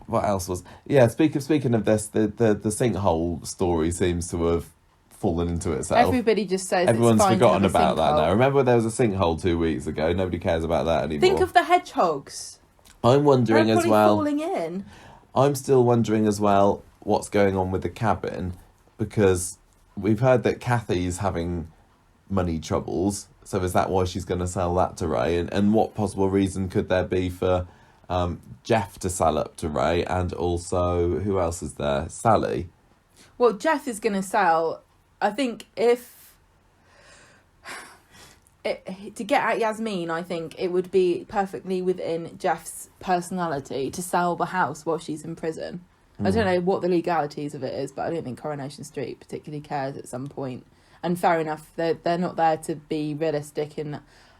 What else was... Yeah, speaking of this, the sinkhole story seems to have fallen into itself. Everybody just says everyone's it's fine forgotten to have a about that sinkhole. now. Remember there was a sinkhole 2 weeks ago? Nobody cares about that anymore. Think of the hedgehogs. I'm wondering They're as well... falling in. I'm still wondering as well what's going on with the cabin, because we've heard that Kathy's having money troubles. So is that why she's going to sell that to Ray? And what possible reason could there be for Jeff to sell up to Ray? And also, who else is there? Sally? Well, Jeff is going to sell... I think to get at Yasmin, I think it would be perfectly within Jeff's personality to sell the house while she's in prison. I don't know what the legalities of it is, but I don't think Coronation Street particularly cares at some point. And fair enough, they're not there to be realistic in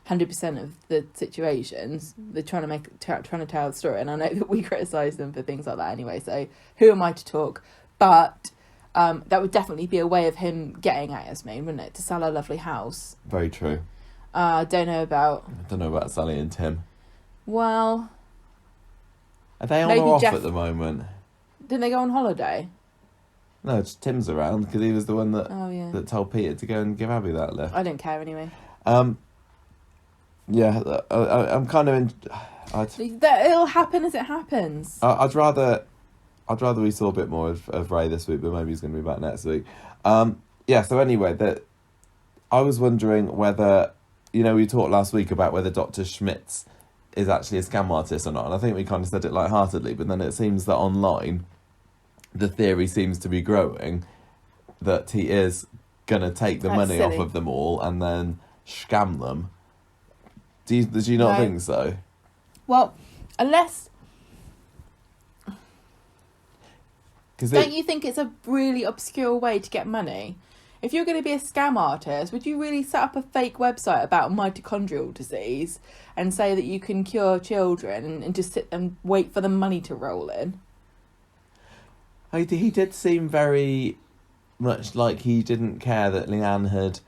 100% of the situations. They're trying to tell the story, and I know that we criticise them for things like that anyway. So who am I to talk? But that would definitely be a way of him getting at Yasmin, wouldn't it? To sell a lovely house. Very true. I don't know about Sally and Tim. Well, are they on or off at the moment? Didn't they go on holiday? No, it's Tim's around because he was the one that told Peter to go and give Abby that lift. I don't care anyway. Yeah, I'm kind of it'll happen as it happens. I'd rather we saw a bit more of Ray this week, but maybe he's going to be back next week. Yeah. So anyway, I was wondering whether, we talked last week about whether Dr. Schmitz is actually a scam artist or not, and I think we kind of said it lightheartedly, but then it seems that online, the theory seems to be growing that he is going to take the money off of them all and then scam them. Do you not think so? Well, unless... Don't you think it's a really obscure way to get money? If you're going to be a scam artist, would you really set up a fake website about mitochondrial disease and say that you can cure children and just sit and wait for the money to roll in? He did seem very much like he didn't care that Leanne had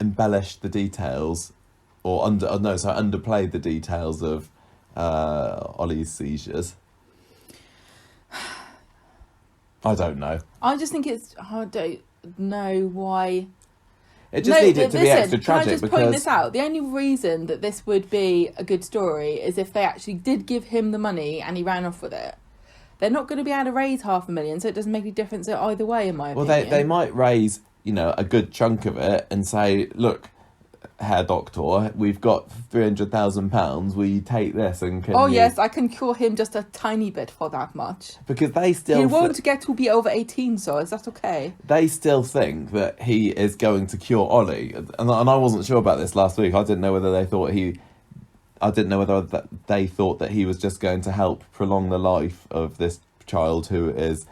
embellished the details or underplayed the details of Ollie's seizures. I don't know. I just think I don't know why. It just needed to be extra tragic. Can I just point this out? The only reason that this would be a good story is if they actually did give him the money and he ran off with it. They're not going to be able to raise $500,000, so it doesn't make any difference either way, in my opinion. Well, they might raise, a good chunk of it and say, look, Herr Doctor, we've got £300,000. Will you take this and can yes, I can cure him just a tiny bit for that much. Because they still... He won't get to be over 18, so is that okay? They still think that he is going to cure Ollie. And I wasn't sure about this last week. I didn't know whether they thought they thought that he was just going to help prolong the life of this child who is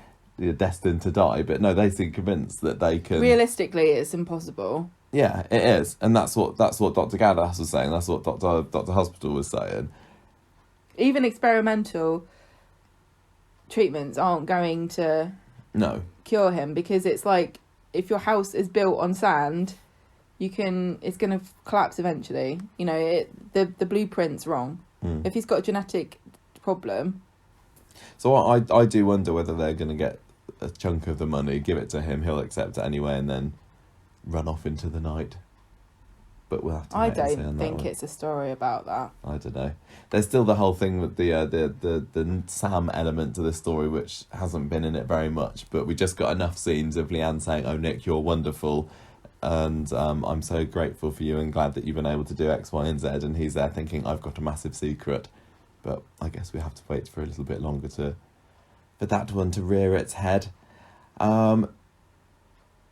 destined to die. But no, they seem convinced that they can... Realistically, it's impossible. Yeah, it is. And that's what Dr. Gaddis was saying. That's what Dr. Hospital was saying. Even experimental treatments aren't going to cure him, because it's like, if your house is built on sand, it's going to collapse eventually. The blueprint's wrong. If he's got a genetic problem. So I do wonder whether they're going to get a chunk of the money, give it to him, he'll accept it anyway, and then run off into the night. But we'll have to I don't think it's a story about that. I don't know. There's still the whole thing with the Sam element to the story, which hasn't been in it very much, but we just got enough scenes of Leanne saying, "Oh, Nick, you're wonderful, and I'm so grateful for you and glad that you've been able to do X, Y, and Z," and he's there thinking, "I've got a massive secret." But I guess we have to wait for a little bit longer for that one to rear its head.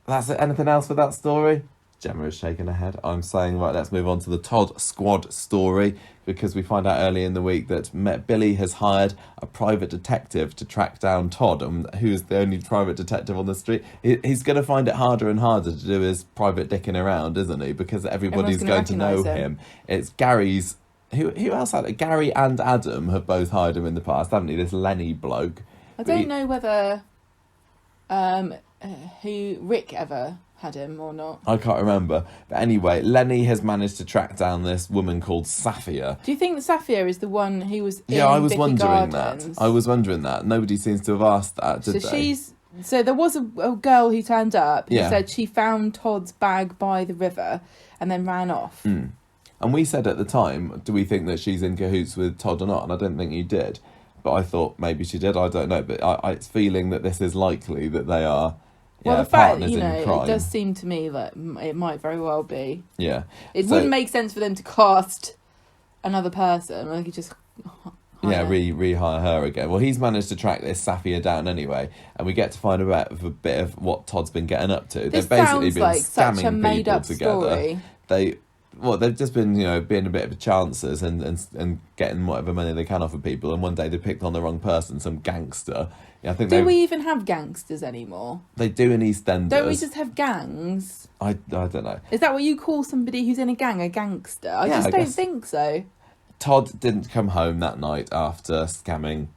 That's it. Anything else for that story? Gemma is shaking her head. I'm saying, right, let's move on to the Todd Squad story, because we find out early in the week that Billy has hired a private detective to track down Todd, and who's the only private detective on the street. He's going to find it harder and harder to do his private dicking around, isn't he? Because everybody's going to know him. It's Gary's... Who else had it? Gary and Adam have both hired him in the past, haven't they? This Lenny bloke. I don't know whether who Rick ever had him or not. I can't remember. But anyway, Lenny has managed to track down this woman called Safia. Do you think that Safia is the one who was in I was Vicky wondering Gardens? that. I was wondering that. Nobody seems to have asked that, did they? So there was a girl who turned up who Yeah. said she found Todd's bag by the river and then ran off. And we said at the time, do we think that she's in cahoots with Todd or not? And I don't think you did. But I thought maybe she did. I don't know. But it's feeling that this is likely that they are Well, the fact, partners you know, in crime. it does seem to me that it might very well be. Yeah. It wouldn't make sense for them to cast another person. Like, you just rehire her again. Well, he's managed to track this Safia down anyway, and we get to find out a bit of what Todd's been getting up to. This They've basically sounds been like such a scamming made people up together. story. They've just been, being a bit of chancers and getting whatever money they can off of people. And one day they picked on the wrong person, some gangster. I think do we even have gangsters anymore? They do in EastEnders. Don't we just have gangs? I don't know. Is that what you call somebody who's in a gang a gangster? I just don't think so. Todd didn't come home that night after scamming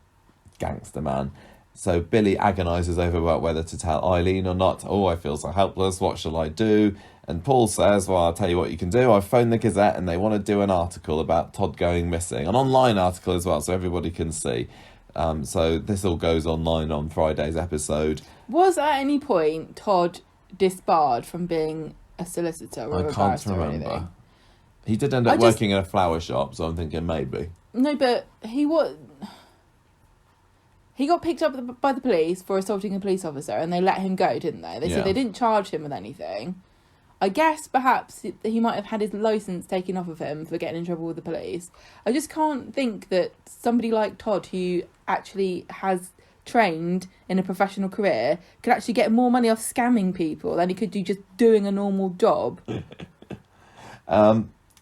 Gangster Man. So Billy agonises over about whether to tell Eileen or not. Oh, I feel so helpless. What shall I do? And Paul says, well, I'll tell you what you can do. I've phoned the Gazette and they want to do an article about Todd going missing. An online article as well, so everybody can see. So this all goes online on Friday's episode. Was at any point Todd disbarred from being a solicitor or a barrister or anything? He did end up working in a flower shop, so I'm thinking maybe. No, but he got picked up by the police for assaulting a police officer, and they let him go, didn't they? They said they didn't charge him with anything. I guess perhaps he might have had his licence taken off of him for getting in trouble with the police. I just can't think that somebody like Todd, who actually has trained in a professional career, could actually get more money off scamming people than he could do just doing a normal job.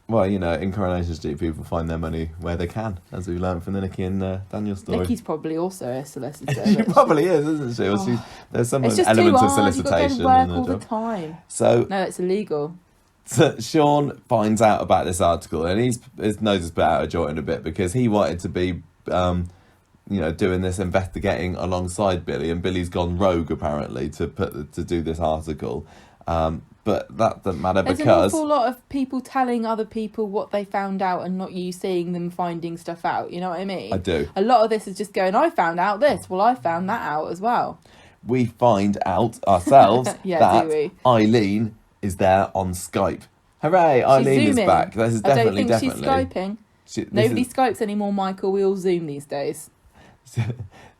Well, in Coronation Street, people find their money where they can, as we learned from the Nikki and Daniel story. Nikki's probably also a solicitor. She probably is, isn't she? Well, there's some it's just elements too of hard. solicitation. You've got to go to work all the time. So no, it's illegal. So Sean finds out about this article, and his nose is put out of joint a bit because he wanted to be, doing this investigating alongside Billy, and Billy's gone rogue apparently to do this article. But that doesn't matter because... There's an awful lot of people telling other people what they found out and not you seeing them finding stuff out. You know what I mean? I do. A lot of this is just going, I found out this. Well, I found that out as well. We find out ourselves that Eileen is there on Skype. Hooray, Eileen is back. This is definitely, I don't think she's Skyping. Nobody Skypes anymore, Michael. We all Zoom these days.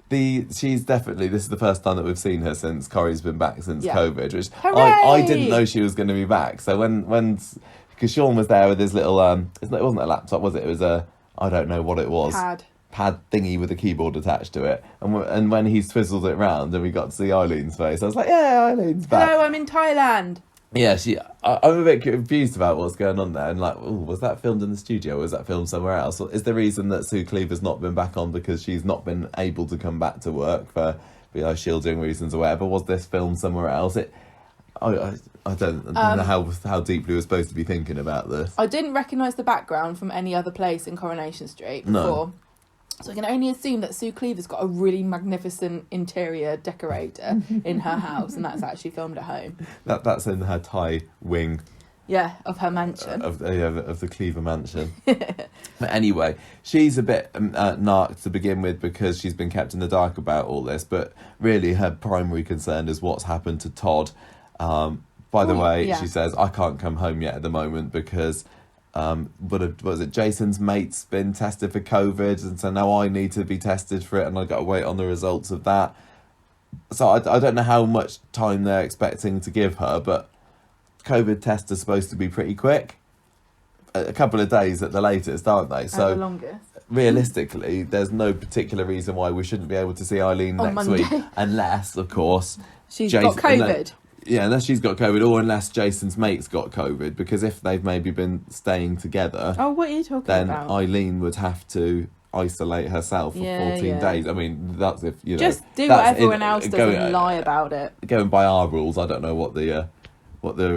She's definitely, this is the first time that we've seen her since Corrie's been back since COVID, which Hooray! I didn't know she was going to be back. So when because Sean was there with his little it wasn't a laptop, was it? It was I don't know what it was. Pad thingy with a keyboard attached to it, and when he swizzled it round and we got to see Eileen's face, I was like, yeah, Eileen's back. Hello, I'm in Thailand. Yeah, I'm a bit confused about what's going on there, and like, was that filmed in the studio or was that filmed somewhere else? Is the reason that Sue Cleaver's not been back on because she's not been able to come back to work for shielding reasons or whatever? Was this filmed somewhere else? I don't know how deeply we're supposed to be thinking about this. I didn't recognise the background from any other place in Coronation Street before. No. So I can only assume that Sue Cleaver's got a really magnificent interior decorator in her house, and that's actually filmed at home. That's in her Thai wing. Yeah, of her mansion. Of the Cleaver mansion. But anyway, she's a bit narked to begin with because she's been kept in the dark about all this, but really her primary concern is what's happened to Todd. By the way, she says, I can't come home yet at the moment because... was it Jason's mate's been tested for COVID, and so now I need to be tested for it, and I've got to wait on the results of that. So I don't know how much time they're expecting to give her, but COVID tests are supposed to be pretty quick, a couple of days at the latest, aren't they? So the longest. Realistically, there's no particular reason why we shouldn't be able to see Eileen next week, unless, of course, she's got COVID. Yeah, unless she's got COVID, or unless Jason's mate's got COVID, because if they've maybe been staying together... Oh, what are you talking about? Then Eileen would have to isolate herself for 14 days. I mean, that's if, Just do what everyone else does and lie about it. Going by our rules, I don't know what the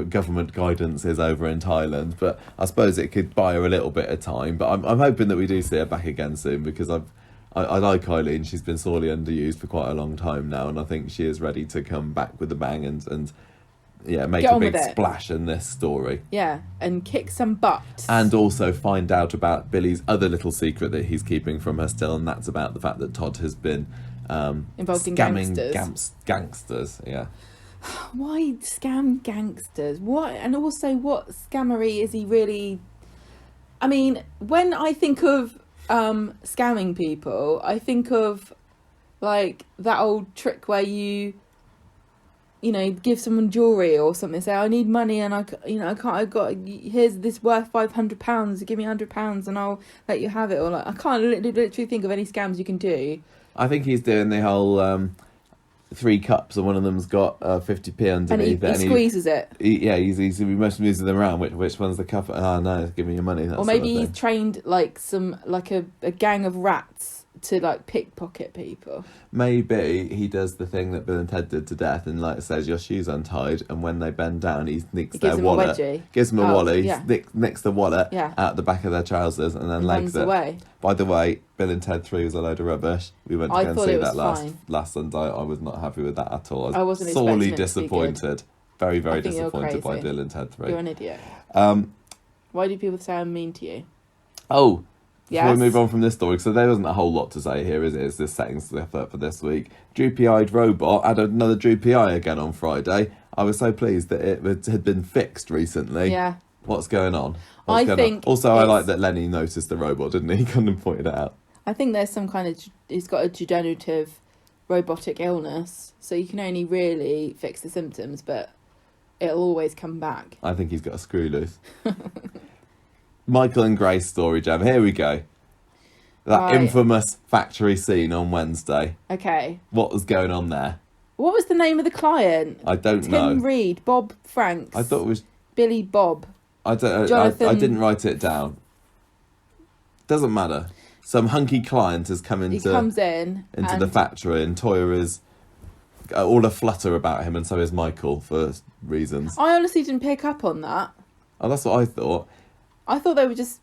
government guidance is over in Thailand, but I suppose it could buy her a little bit of time. But I'm hoping that we do see her back again soon, because I like Eileen. She's been sorely underused for quite a long time now, and I think she is ready to come back with a bang and make a big splash in this story. Yeah, and kick some butt. And also find out about Billy's other little secret that he's keeping from her still, and that's about the fact that Todd has been involved in gangsters. Yeah. Why scam gangsters? What? And also, what scammery is he really... I mean, when I think of scamming people, I think of like that old trick where you give someone jewellery or something. Say, I need money and I can't, here's this worth £500. Give me £100 and I'll let you have it. Or like, I can't literally think of any scams you can do. I think he's doing the whole 3 cups and one of them's got 50p underneath. And he squeezes it. He's moves them around. Which one's the cup? Oh no, give me your money. Or maybe he's trained like a gang of rats to like pickpocket people. Maybe he does the thing that Bill and Ted did to death and like says your shoe's untied, and when they bend down he nicks their wallet, gives them a wallet, nicks the wallet out the back of their trousers and then legs it away. By the way, Bill and Ted 3 was a load of rubbish. We went to go and see that last Sunday. I was not happy with that at all. I was sorely disappointed. Very, very disappointed by Bill and Ted 3. You're an idiot. Why do people say I'm mean to you? Oh, before we move on from this story, so there wasn't a whole lot to say here, is it? It's just setting stuff up for this week. Droopy-eyed robot had another droopy eye again on Friday. I was so pleased that it had been fixed recently. Yeah. What's going on? I like that Lenny noticed the robot, didn't he? He kind of pointed it out. I think there's some kind of... He's got a degenerative robotic illness, so you can only really fix the symptoms, but it'll always come back. I think he's got a screw loose. Michael and Grace story, Gem. Here we go. That infamous factory scene on Wednesday. Okay. What was going on there? What was the name of the client? I don't know. Tim Reed, Bob Franks. I thought it was Billy Bob. I didn't write it down. Doesn't matter. Some hunky client has come into the factory, and Toya is all a flutter about him, and so is Michael for reasons. I honestly didn't pick up on that. Oh, that's what I thought. I thought they were just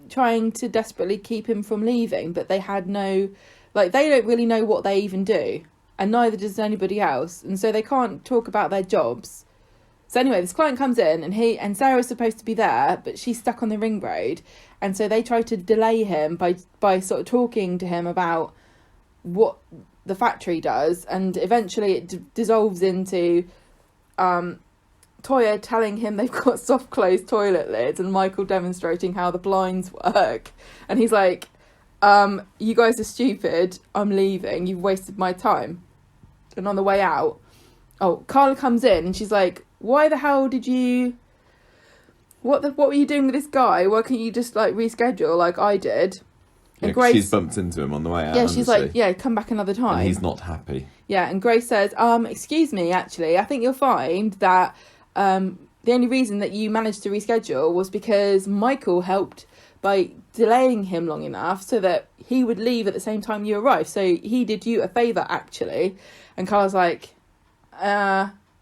trying to desperately keep him from leaving, but they had no... Like, they don't really know what they even do, and neither does anybody else, and so they can't talk about their jobs. So anyway, this client comes in, and Sarah's supposed to be there, but she's stuck on the ring road, and so they try to delay him by sort of talking to him about what the factory does, and eventually it dissolves into... Toya telling him they've got soft close toilet lids and Michael demonstrating how the blinds work, and he's like, you guys are stupid, I'm leaving, you've wasted my time. And on the way out, Carla comes in and she's like, why the hell did you what were you doing with this guy? Why can't you just like reschedule like I did? And Grace, she's bumped into him on the way out. Yeah, she's like, yeah, come back another time. And he's not happy. Yeah, and Grace says, excuse me, actually, I think you'll find that the only reason that you managed to reschedule was because Michael helped by delaying him long enough so that he would leave at the same time you arrived. So he did you a favour, actually. And Carla's like,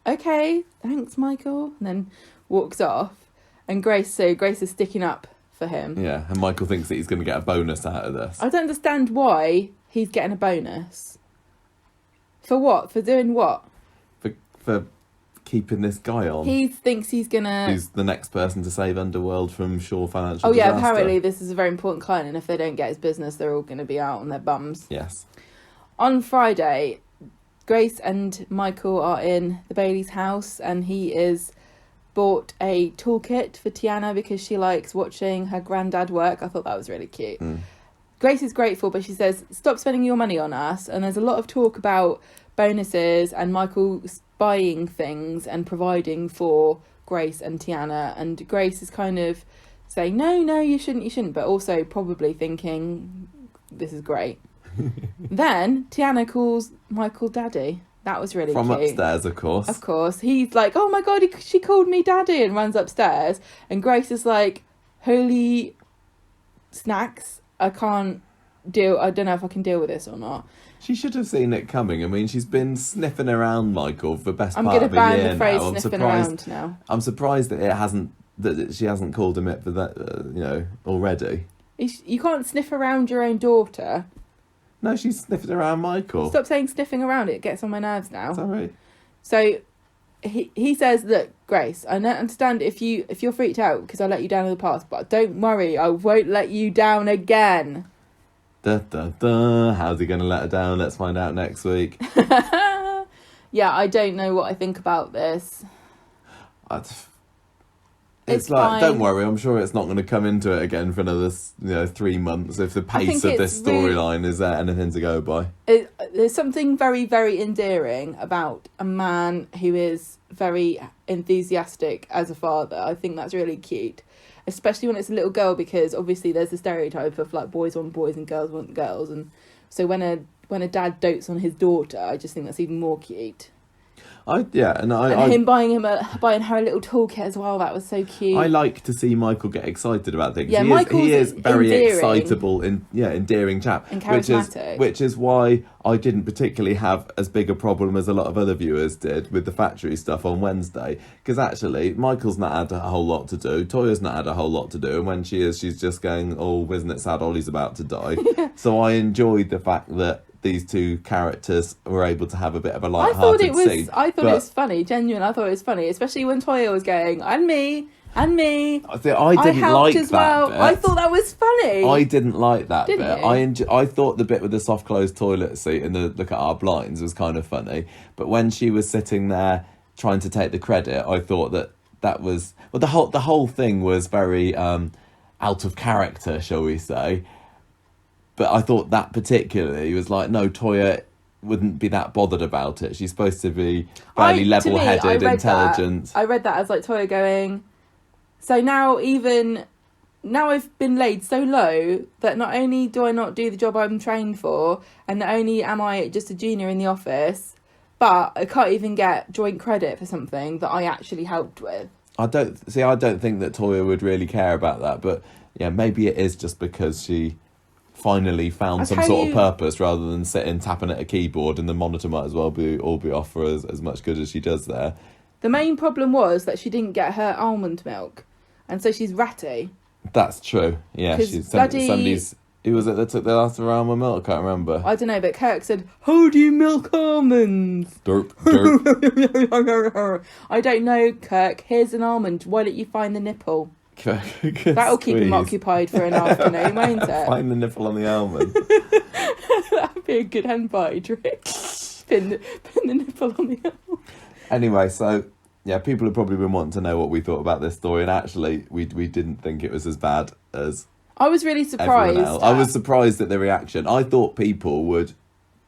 okay, thanks, Michael. And then walks off. And Grace is sticking up for him. Yeah, and Michael thinks that he's going to get a bonus out of this. I don't understand why he's getting a bonus. For what? For doing what? For keeping this guy on. He thinks he's gonna... Who's the next person to save Underworld from sure financial disaster. Yeah, apparently this is a very important client, and if they don't get his business, they're all going to be out on their bums. Yes. On Friday, Grace and Michael are in the Bailey's house, and he is bought a toolkit for Tiana because she likes watching her granddad work. I thought that was really cute. Grace is grateful, but she says, stop spending your money on us. And there's a lot of talk about bonuses and Michael buying things and providing for Grace and Tiana. And Grace is kind of saying, no, you shouldn't. But also probably thinking, this is great. Then Tiana calls Michael daddy. That was really cute. From upstairs, of course. Of course. He's like, oh my God, she called me daddy, and runs upstairs. And Grace is like, holy snacks, I don't know if I can deal with this or not. She should have seen it coming. I mean, she's been sniffing around Michael for the best part of a year now. I'm going to ban the phrase sniffing around now. I'm surprised that she hasn't called him it for that, already. You can't sniff around your own daughter. No, she's sniffing around Michael. Stop saying sniffing around, it gets on my nerves now. Sorry. So he says, look, Grace, I understand if you're freaked out because I let you down in the past, but don't worry, I won't let you down again. Da, da, da. How's he going to let her down? Let's find out next week. Yeah, I don't know what I think about this. It's like, don't worry, I'm sure it's not going to come into it again for another 3 months if the pace of this storyline is anything to go by. There's something very, very endearing about a man who is very enthusiastic as a father. I think that's really cute, especially when it's a little girl, because obviously there's the stereotype of like boys want boys and girls want girls, and so when a dad dotes on his daughter, I just think that's even more cute. Him buying her a little toolkit as well. That was so cute. I like to see Michael get excited about things. Yeah, he is very excitable, endearing chap, and charismatic. Which is why I didn't particularly have as big a problem as a lot of other viewers did with the factory stuff on Wednesday. Because actually, Michael's not had a whole lot to do. Toya's not had a whole lot to do, and when she's just going, "Oh, isn't it sad? Ollie's about to die." So I enjoyed the fact that these two characters were able to have a bit of a light-hearted scene. I thought it was funny, genuine. I thought it was funny, especially when Toya was going, and me. I didn't I like as that well. bit. I thought that was funny. I didn't like that Didn't bit. you? I thought the bit with the soft closed toilet seat and the look at our blinds was kind of funny. But when she was sitting there trying to take the credit, I thought that was the whole thing was very out of character, shall we say. But I thought that particularly was like, no, Toya wouldn't be that bothered about it. She's supposed to be fairly level-headed, intelligent. I read that as like Toya going, so now I've been laid so low that not only do I not do the job I'm trained for, and not only am I just a junior in the office, but I can't even get joint credit for something that I actually helped with. I don't think that Toya would really care about that, but yeah, maybe it is just because she finally found some sort of purpose rather than sitting tapping at a keyboard, and the monitor might as well be off for as much good as she does there. The main problem was that she didn't get her almond milk, and so she's ratty. That's true. Yeah, somebody's. Who was it that took the last of her almond milk? I can't remember. I don't know, but Kirk said, "How do you milk almonds?" Derp. I don't know, Kirk. Here's an almond. Why don't you find the nipple? That'll keep him occupied for an afternoon, won't it? Find the nipple on the almond. That'd be a good hand party trick. Pin the nipple on the almond. Anyway, so yeah, people have probably been wanting to know what we thought about this story, and actually, we didn't think it was as bad as. I was really surprised. I was surprised at the reaction. I thought people would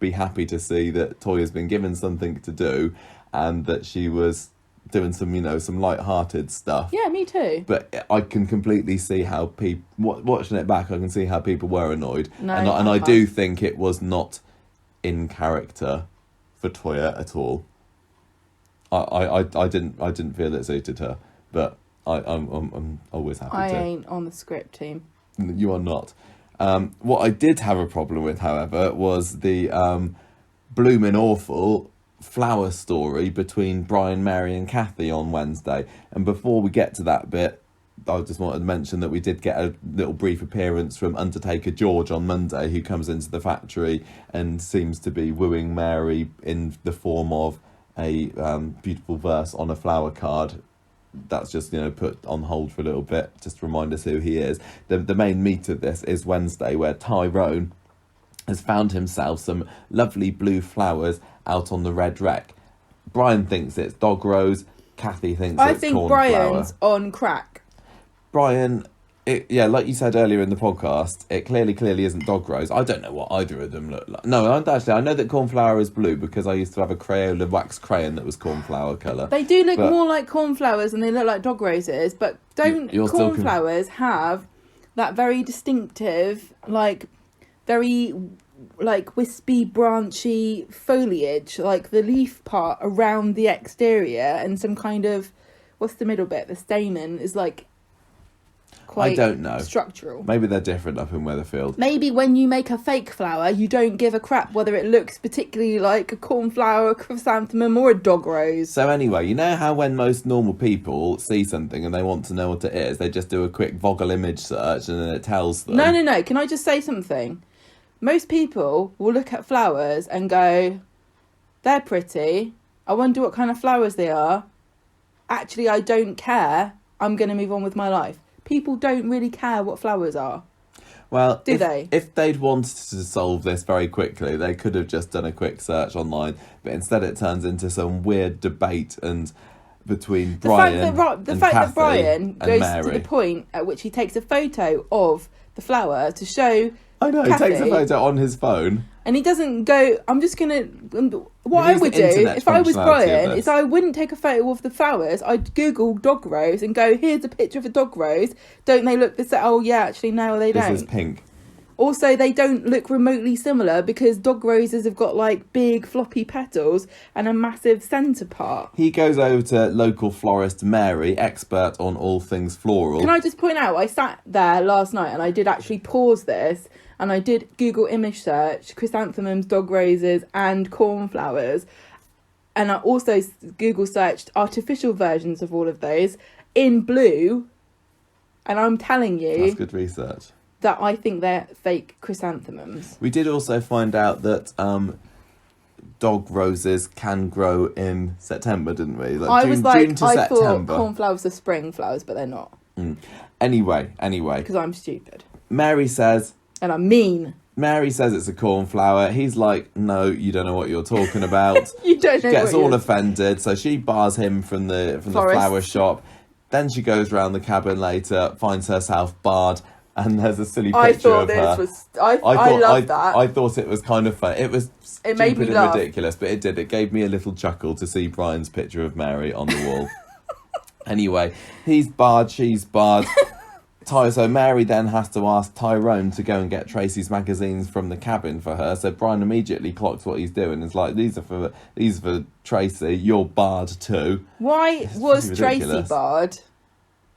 be happy to see that Toya's been given something to do, and that she was doing some light-hearted stuff. Yeah, me too. But I can completely see how people watching it back. I can see how people were annoyed, and I do think it was not in character for Toya at all. I didn't feel it suited her, but I'm always happy. I ain't on the script team. You are not. What I did have a problem with, however, was the bloomin' awful flower story between Brian, Mary and Kathy on Wednesday. And before we get to that bit, I just wanted to mention that we did get a little brief appearance from Undertaker George on Monday, who comes into the factory and seems to be wooing Mary in the form of a beautiful verse on a flower card. That's just, put on hold for a little bit, just to remind us who he is. The main meat of this is Wednesday, where Tyrone has found himself some lovely blue flowers out on the red wreck. Brian thinks it's dog rose. Kathy thinks it's cornflower. Brian's on crack. Brian, like you said earlier in the podcast, it clearly isn't dog rose. I don't know what either of them look like. No, I know that cornflower is blue because I used to have a Crayola wax crayon that was cornflower colour. They do look more like cornflowers than they look like dog roses, but cornflowers have that very distinctive, very wispy, branchy foliage, like the leaf part around the exterior, and some kind of, what's the middle bit? The stamen is quite, I don't know, structural. Maybe they're different up in Weatherfield. Maybe when you make a fake flower, you don't give a crap whether it looks particularly like a cornflower, a chrysanthemum or a dog rose. So anyway, you know how when most normal people see something and they want to know what it is, they just do a quick Voggle image search and then it tells them? No. Can I just say something? Most people will look at flowers and go, they're pretty. I wonder what kind of flowers they are. Actually, I don't care. I'm going to move on with my life. People don't really care what flowers are. Well, do they? If they'd wanted to solve this very quickly, they could have just done a quick search online. But instead it turns into some weird debate and between Brian the fact that Brian goes Mary. to the point at which he takes a photo of the flower to show I know, Kathy, he takes a photo on his phone. And he doesn't go, I'm just going to... What I would do, if I was Brian, is I wouldn't take a photo of the flowers. I'd Google dog rose and go, here's a picture of a dog rose. Don't they look the same? Oh, yeah, actually, no, they don't. This is pink. Also, they don't look remotely similar because dog roses have got like big floppy petals and a massive centre part. He goes over to local florist Mary, expert on all things floral. Can I just point out, I sat there last night and I did actually pause this and I did Google image search chrysanthemums, dog roses and cornflowers. And I also Google searched artificial versions of all of those in blue. And I'm telling you... That's good research. That I think they're fake chrysanthemums. We did also find out that dog roses can grow in September, didn't we? June to I September. thought cornflowers are spring flowers, but they're not. Anyway. Because I'm stupid. Mary says... And I'm mean. Mary says it's a cornflower. He's like, no, you don't know what you're talking about. You don't know. She gets all offended, so she bars him from the flower shop. Then she goes round the cabin later, finds herself barred, and there's a silly picture of her. I love that. I thought it was kind of fun. It was stupid made me and laugh. ridiculous, but it did. It gave me a little chuckle to see Brian's picture of Mary on the wall. Anyway, he's barred, she's barred. So Mary then has to ask Tyrone to go and get Tracy's magazines from the cabin for her. So Brian immediately clocks what he's doing. It's like, these are for Tracy. You're barred too. Why was Tracy barred?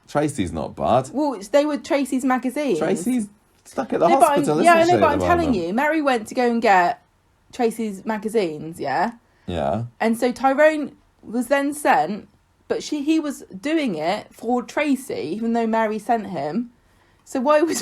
Tracy's not barred. Well, they were Tracy's magazines. Tracy's stuck at the hospital. But I'm telling you, Mary went to go and get Tracy's magazines. Yeah. Yeah. And so Tyrone was then sent. But he was doing it for Tracy, even though Mary sent him. So why was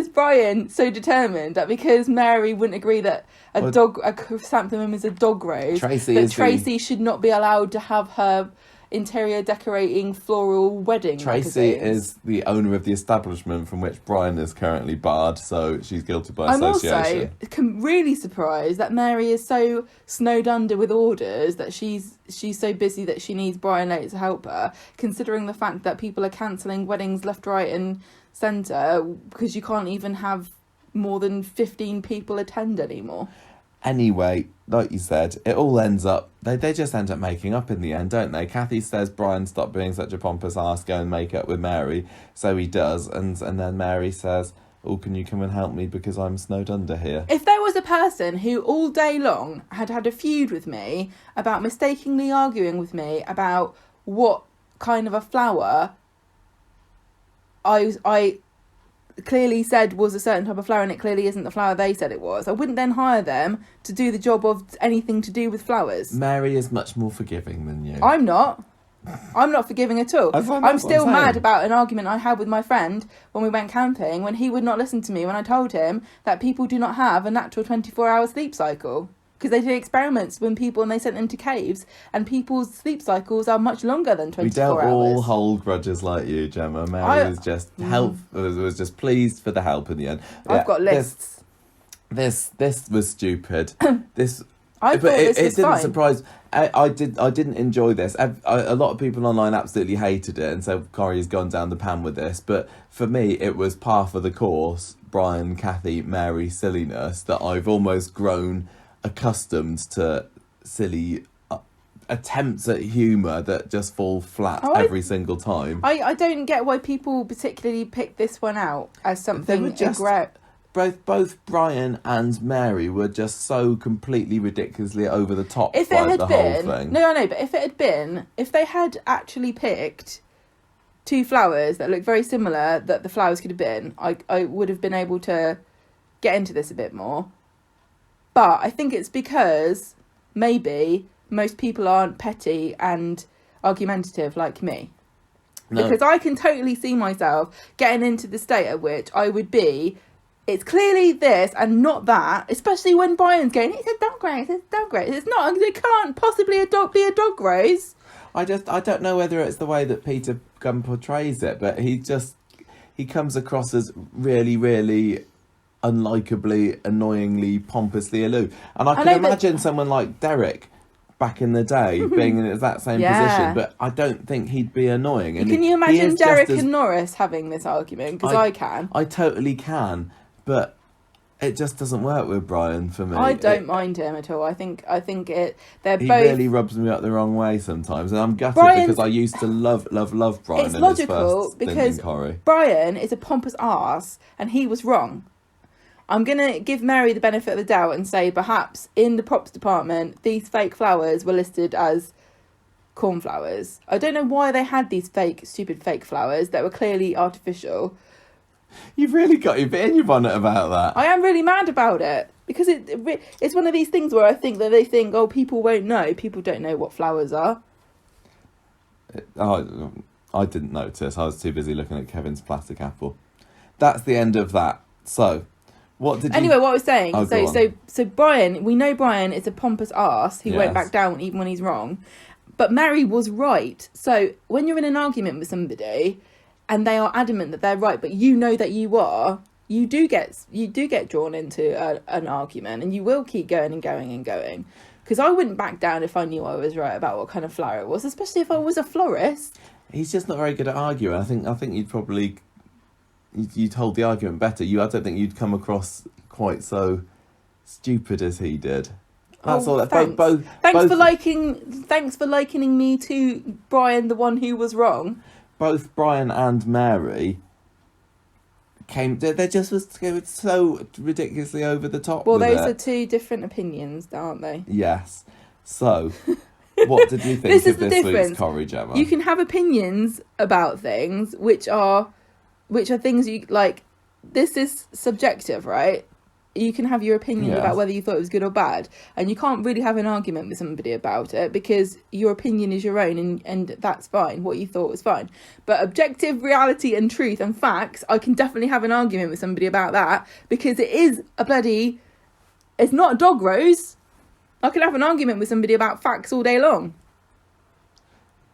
Brian so determined that because Mary wouldn't agree that a chrysanthemum is a dog rose, Tracy should not be allowed to have her interior decorating floral wedding Tracy magazines? Is the owner of the establishment from which Brian is currently barred, so she's guilty by association. I'm also really surprised that Mary is so snowed under with orders that she's so busy that she needs Brian later to help her, considering the fact that people are cancelling weddings left, right and centre because you can't even have more than 15 people attend anymore. Anyway, like you said, it all ends up... They just end up making up in the end, don't they? Kathy says, Brian, stop being such a pompous ass, go and make up with Mary. So he does, and then Mary says, oh, can you come and help me because I'm snowed under here? If there was a person who all day long had a feud with me about mistakenly arguing with me about what kind of a flower I clearly said was a certain type of flower and it clearly isn't the flower they said it was, I wouldn't then hire them to do the job of anything to do with flowers. Mary is much more forgiving than you. I'm not forgiving at all. I'm still mad about an argument I had with my friend when we went camping when he would not listen to me when I told him that people do not have a natural 24-hour sleep cycle. Because they did experiments when people and they sent them to caves and people's sleep cycles are much longer than 24 hours. We don't all hold grudges like you, Gemma. Mary was just was just pleased for the help in the end. I've got lists. This was stupid. It didn't surprise. I didn't enjoy this. A lot of people online absolutely hated it and said Corrie's gone down the pan with this. But for me, it was par for the course. Brian, Kathy, Mary silliness that I've almost grown accustomed to silly attempts at humour that just fall flat every single time. I don't get why people particularly picked this one out as something both Brian and Mary were just so completely ridiculously over the top whole thing. No, but if they had actually picked two flowers that look very similar that the flowers could have been, I would have been able to get into this a bit more. But I think it's because maybe most people aren't petty and argumentative like me. No. Because I can totally see myself getting into the state at which I would be, it's clearly this and not that, especially when Brian's going, it's a dog rose, It's not, it can't possibly be a dog rose. I don't know whether it's the way that Peter Gunn portrays it, but he comes across as really, really unlikably, annoyingly, pompously aloof. And I can imagine someone like Derek back in the day, being in that same position, but I don't think he'd be annoying. And can you imagine Derek and Norris having this argument? Because I can. I totally can, but it just doesn't work with Brian for me. I don't mind him at all. I think they're both. He really rubs me up the wrong way sometimes, and I'm gutted because I used to love Brian. It's and logical his first because Corrie. Brian is a pompous arse, and he was wrong. I'm gonna give Mary the benefit of the doubt and say perhaps in the props department these fake flowers were listed as cornflowers. I don't know why they had these stupid fake flowers that were clearly artificial. You've really got your bit in your bonnet about that. I am really mad about it because it's one of these things where I think that they think, oh, people won't know. People don't know what flowers are. I didn't notice. I was too busy looking at Kevin's plastic apple. That's the end of that. So, what did you... Anyway, what I was saying. Oh, so Brian, we know Brian is a pompous arse who won't back down even when he's wrong. But Mary was right. So when you're in an argument with somebody and they are adamant that they're right, but you know that you are, you do get drawn into an argument, and you will keep going and going and going. Because I wouldn't back down if I knew I was right about what kind of flower it was, especially if I was a florist. He's just not very good at arguing. I think you'd probably... You'd hold the argument better. I don't think you'd come across quite so stupid as he did. That's all. Thanks. Thanks for likening me to Brian, the one who was wrong. Both Brian and Mary they just was so ridiculously over the top. Well, those are two different opinions, aren't they? Yes. So, what did you think of this week's Corrie, Gemma? You can have opinions about things which are things you like. This is subjective, right? You can have your opinion about whether you thought it was good or bad, and you can't really have an argument with somebody about it because your opinion is your own, and that's fine. What you thought was fine. But objective reality and truth and facts, I can definitely have an argument with somebody about that because it's not a dog rose. I can have an argument with somebody about facts all day long.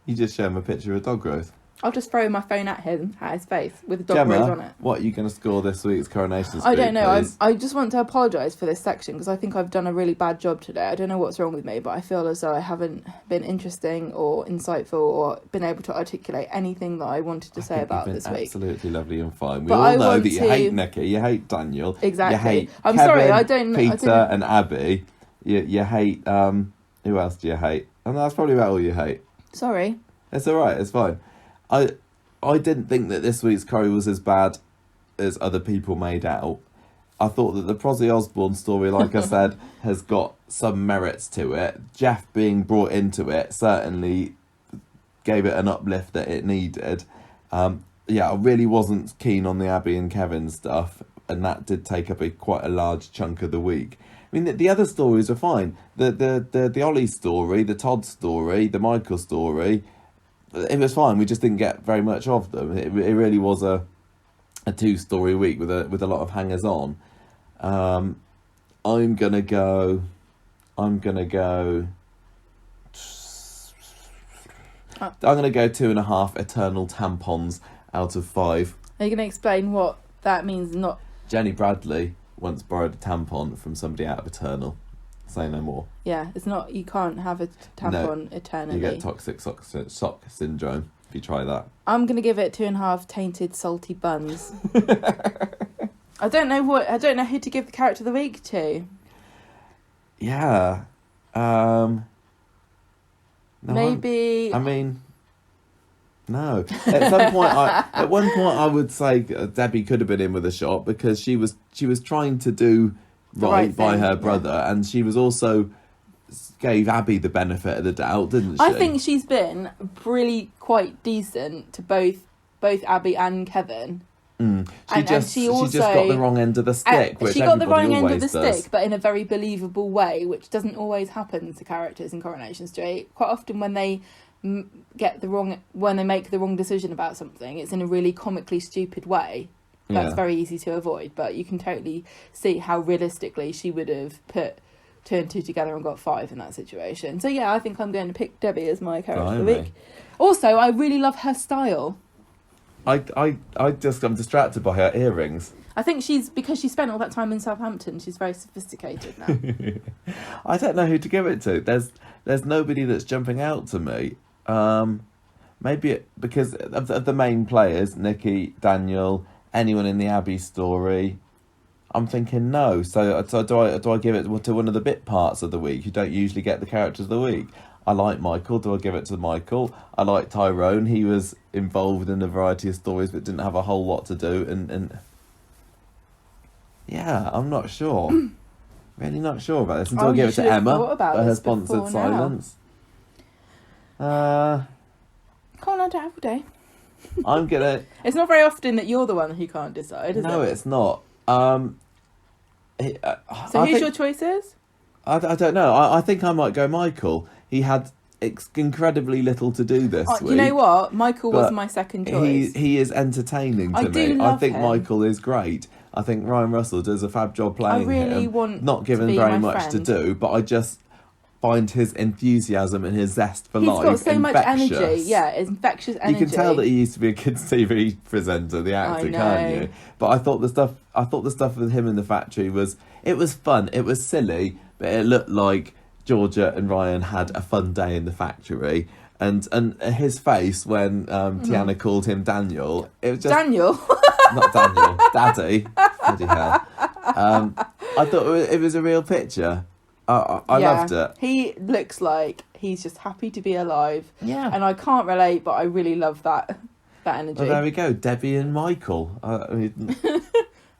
You just show him a picture of a dog rose. I'll just throw my phone at his face with a dog Gemma, rose on it. What are you going to score this week's Coronation Street, I don't know. please? I just want to apologise for this section because I think I've done a really bad job today. I don't know what's wrong with me, but I feel as though I haven't been interesting or insightful or been able to articulate anything that I wanted to say about this week. Absolutely lovely and fine. We all know that you hate Nikki, you hate Daniel, exactly. You hate I'm Kevin, sorry, Peter and Abby. You hate who else do you hate? And that's probably about all you hate. Sorry. It's all right. It's fine. I didn't think that this week's Corrie was as bad as other people made out. I thought that the Prozzy Osborne story, like I said, has got some merits to it. Jeff being brought into it certainly gave it an uplift that it needed. I really wasn't keen on the Abby and Kevin stuff, and that did take up quite a large chunk of the week. I mean, the other stories are fine. The Ollie story, the Todd story, the Michael story... It was fine. We just didn't get very much of them. It really was a 2-story week with a lot of hangers on. I'm gonna go 2.5 eternal tampons out of 5. Are you gonna explain what that means? Not Jenny Bradley once borrowed a tampon from somebody out of Eternal. Say no more. Yeah, it's not. You can't have a tampon eternally. You get toxic sock syndrome if you try that. I'm gonna give it 2.5 tainted salty buns. I don't know who to give the character of the week to. Yeah. No, maybe. No. At one point, I would say Debbie could have been in with a shot because she was trying to do right by her brother, and she was also gave Abby the benefit of the doubt, didn't she? I think she's been really quite decent to both Abby and Kevin. She just got the wrong end of the stick. She got the wrong end of the stick, but in a very believable way, which doesn't always happen to characters in Coronation Street. Quite often, when they make the wrong decision about something, it's in a really comically stupid way. That's very easy to avoid, but you can totally see how realistically she would have put 2 and 2 together and got 5 in that situation. So yeah, I think I'm going to pick Debbie as my character of the week. Also, I really love her style. I'm distracted by her earrings. I think because she spent all that time in Southampton, she's very sophisticated now. I don't know who to give it to. There's nobody that's jumping out to me. Maybe because of the main players, Nikki, Daniel, anyone in the Abby story. I'm thinking no. So do I give it to one of the bit parts of the week who don't usually get the characters of the week? I like Michael. Do I give it to Michael? I like Tyrone. He was involved in a variety of stories but didn't have a whole lot to do. And yeah, I'm not sure. Really not sure about this. Until I give it to Emma for her sponsored silence. Can't I do every day? I'm gonna. It's not very often that you're the one who can't decide, is it? No, it's not. So who's your choices? I don't know. I think I might go Michael. He had incredibly little to do this week. You know what? Michael was my second choice. He is entertaining to me. I think Michael is great. I think Ryan Russell does a fab job playing him. Not given very much to do, but I just find his enthusiasm and his zest for life infectious. He's got so infectious. much energy. Yeah, infectious energy. You can tell that he used to be a kids' TV presenter, the actor, can't you? But I thought the stuff with him in the factory was fun. It was silly, but it looked like Georgia and Ryan had a fun day in the factory. And his face when Tiana called him Daniel, it was just Daniel, not Daniel, Daddy. Bloody hell! I thought it was a real picture. I loved it. He looks like he's just happy to be alive. Yeah. And I can't relate, but I really love that energy. Well, there we go. Debbie and Michael.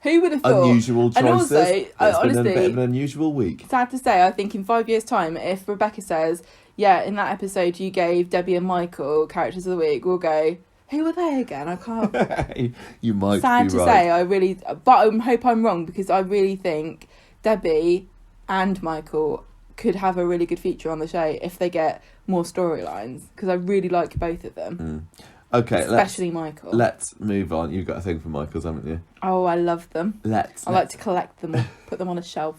Who would have thought? Unusual choices. And also, it's honestly, been a bit of an unusual week. Sad to say, I think in 5 years' time, if Rebecca says, yeah, in that episode you gave Debbie and Michael characters of the week, we'll go, who were they again? I can't. You might Sad be to right. say, but I hope I'm wrong, because I really think Debbie and Michael could have a really good feature on the show if they get more storylines, because I really like both of them. Okay, especially Michael. Let's move on. You've got a thing for Michael's, haven't you? Oh, I love them. I like to collect them or put them on a shelf.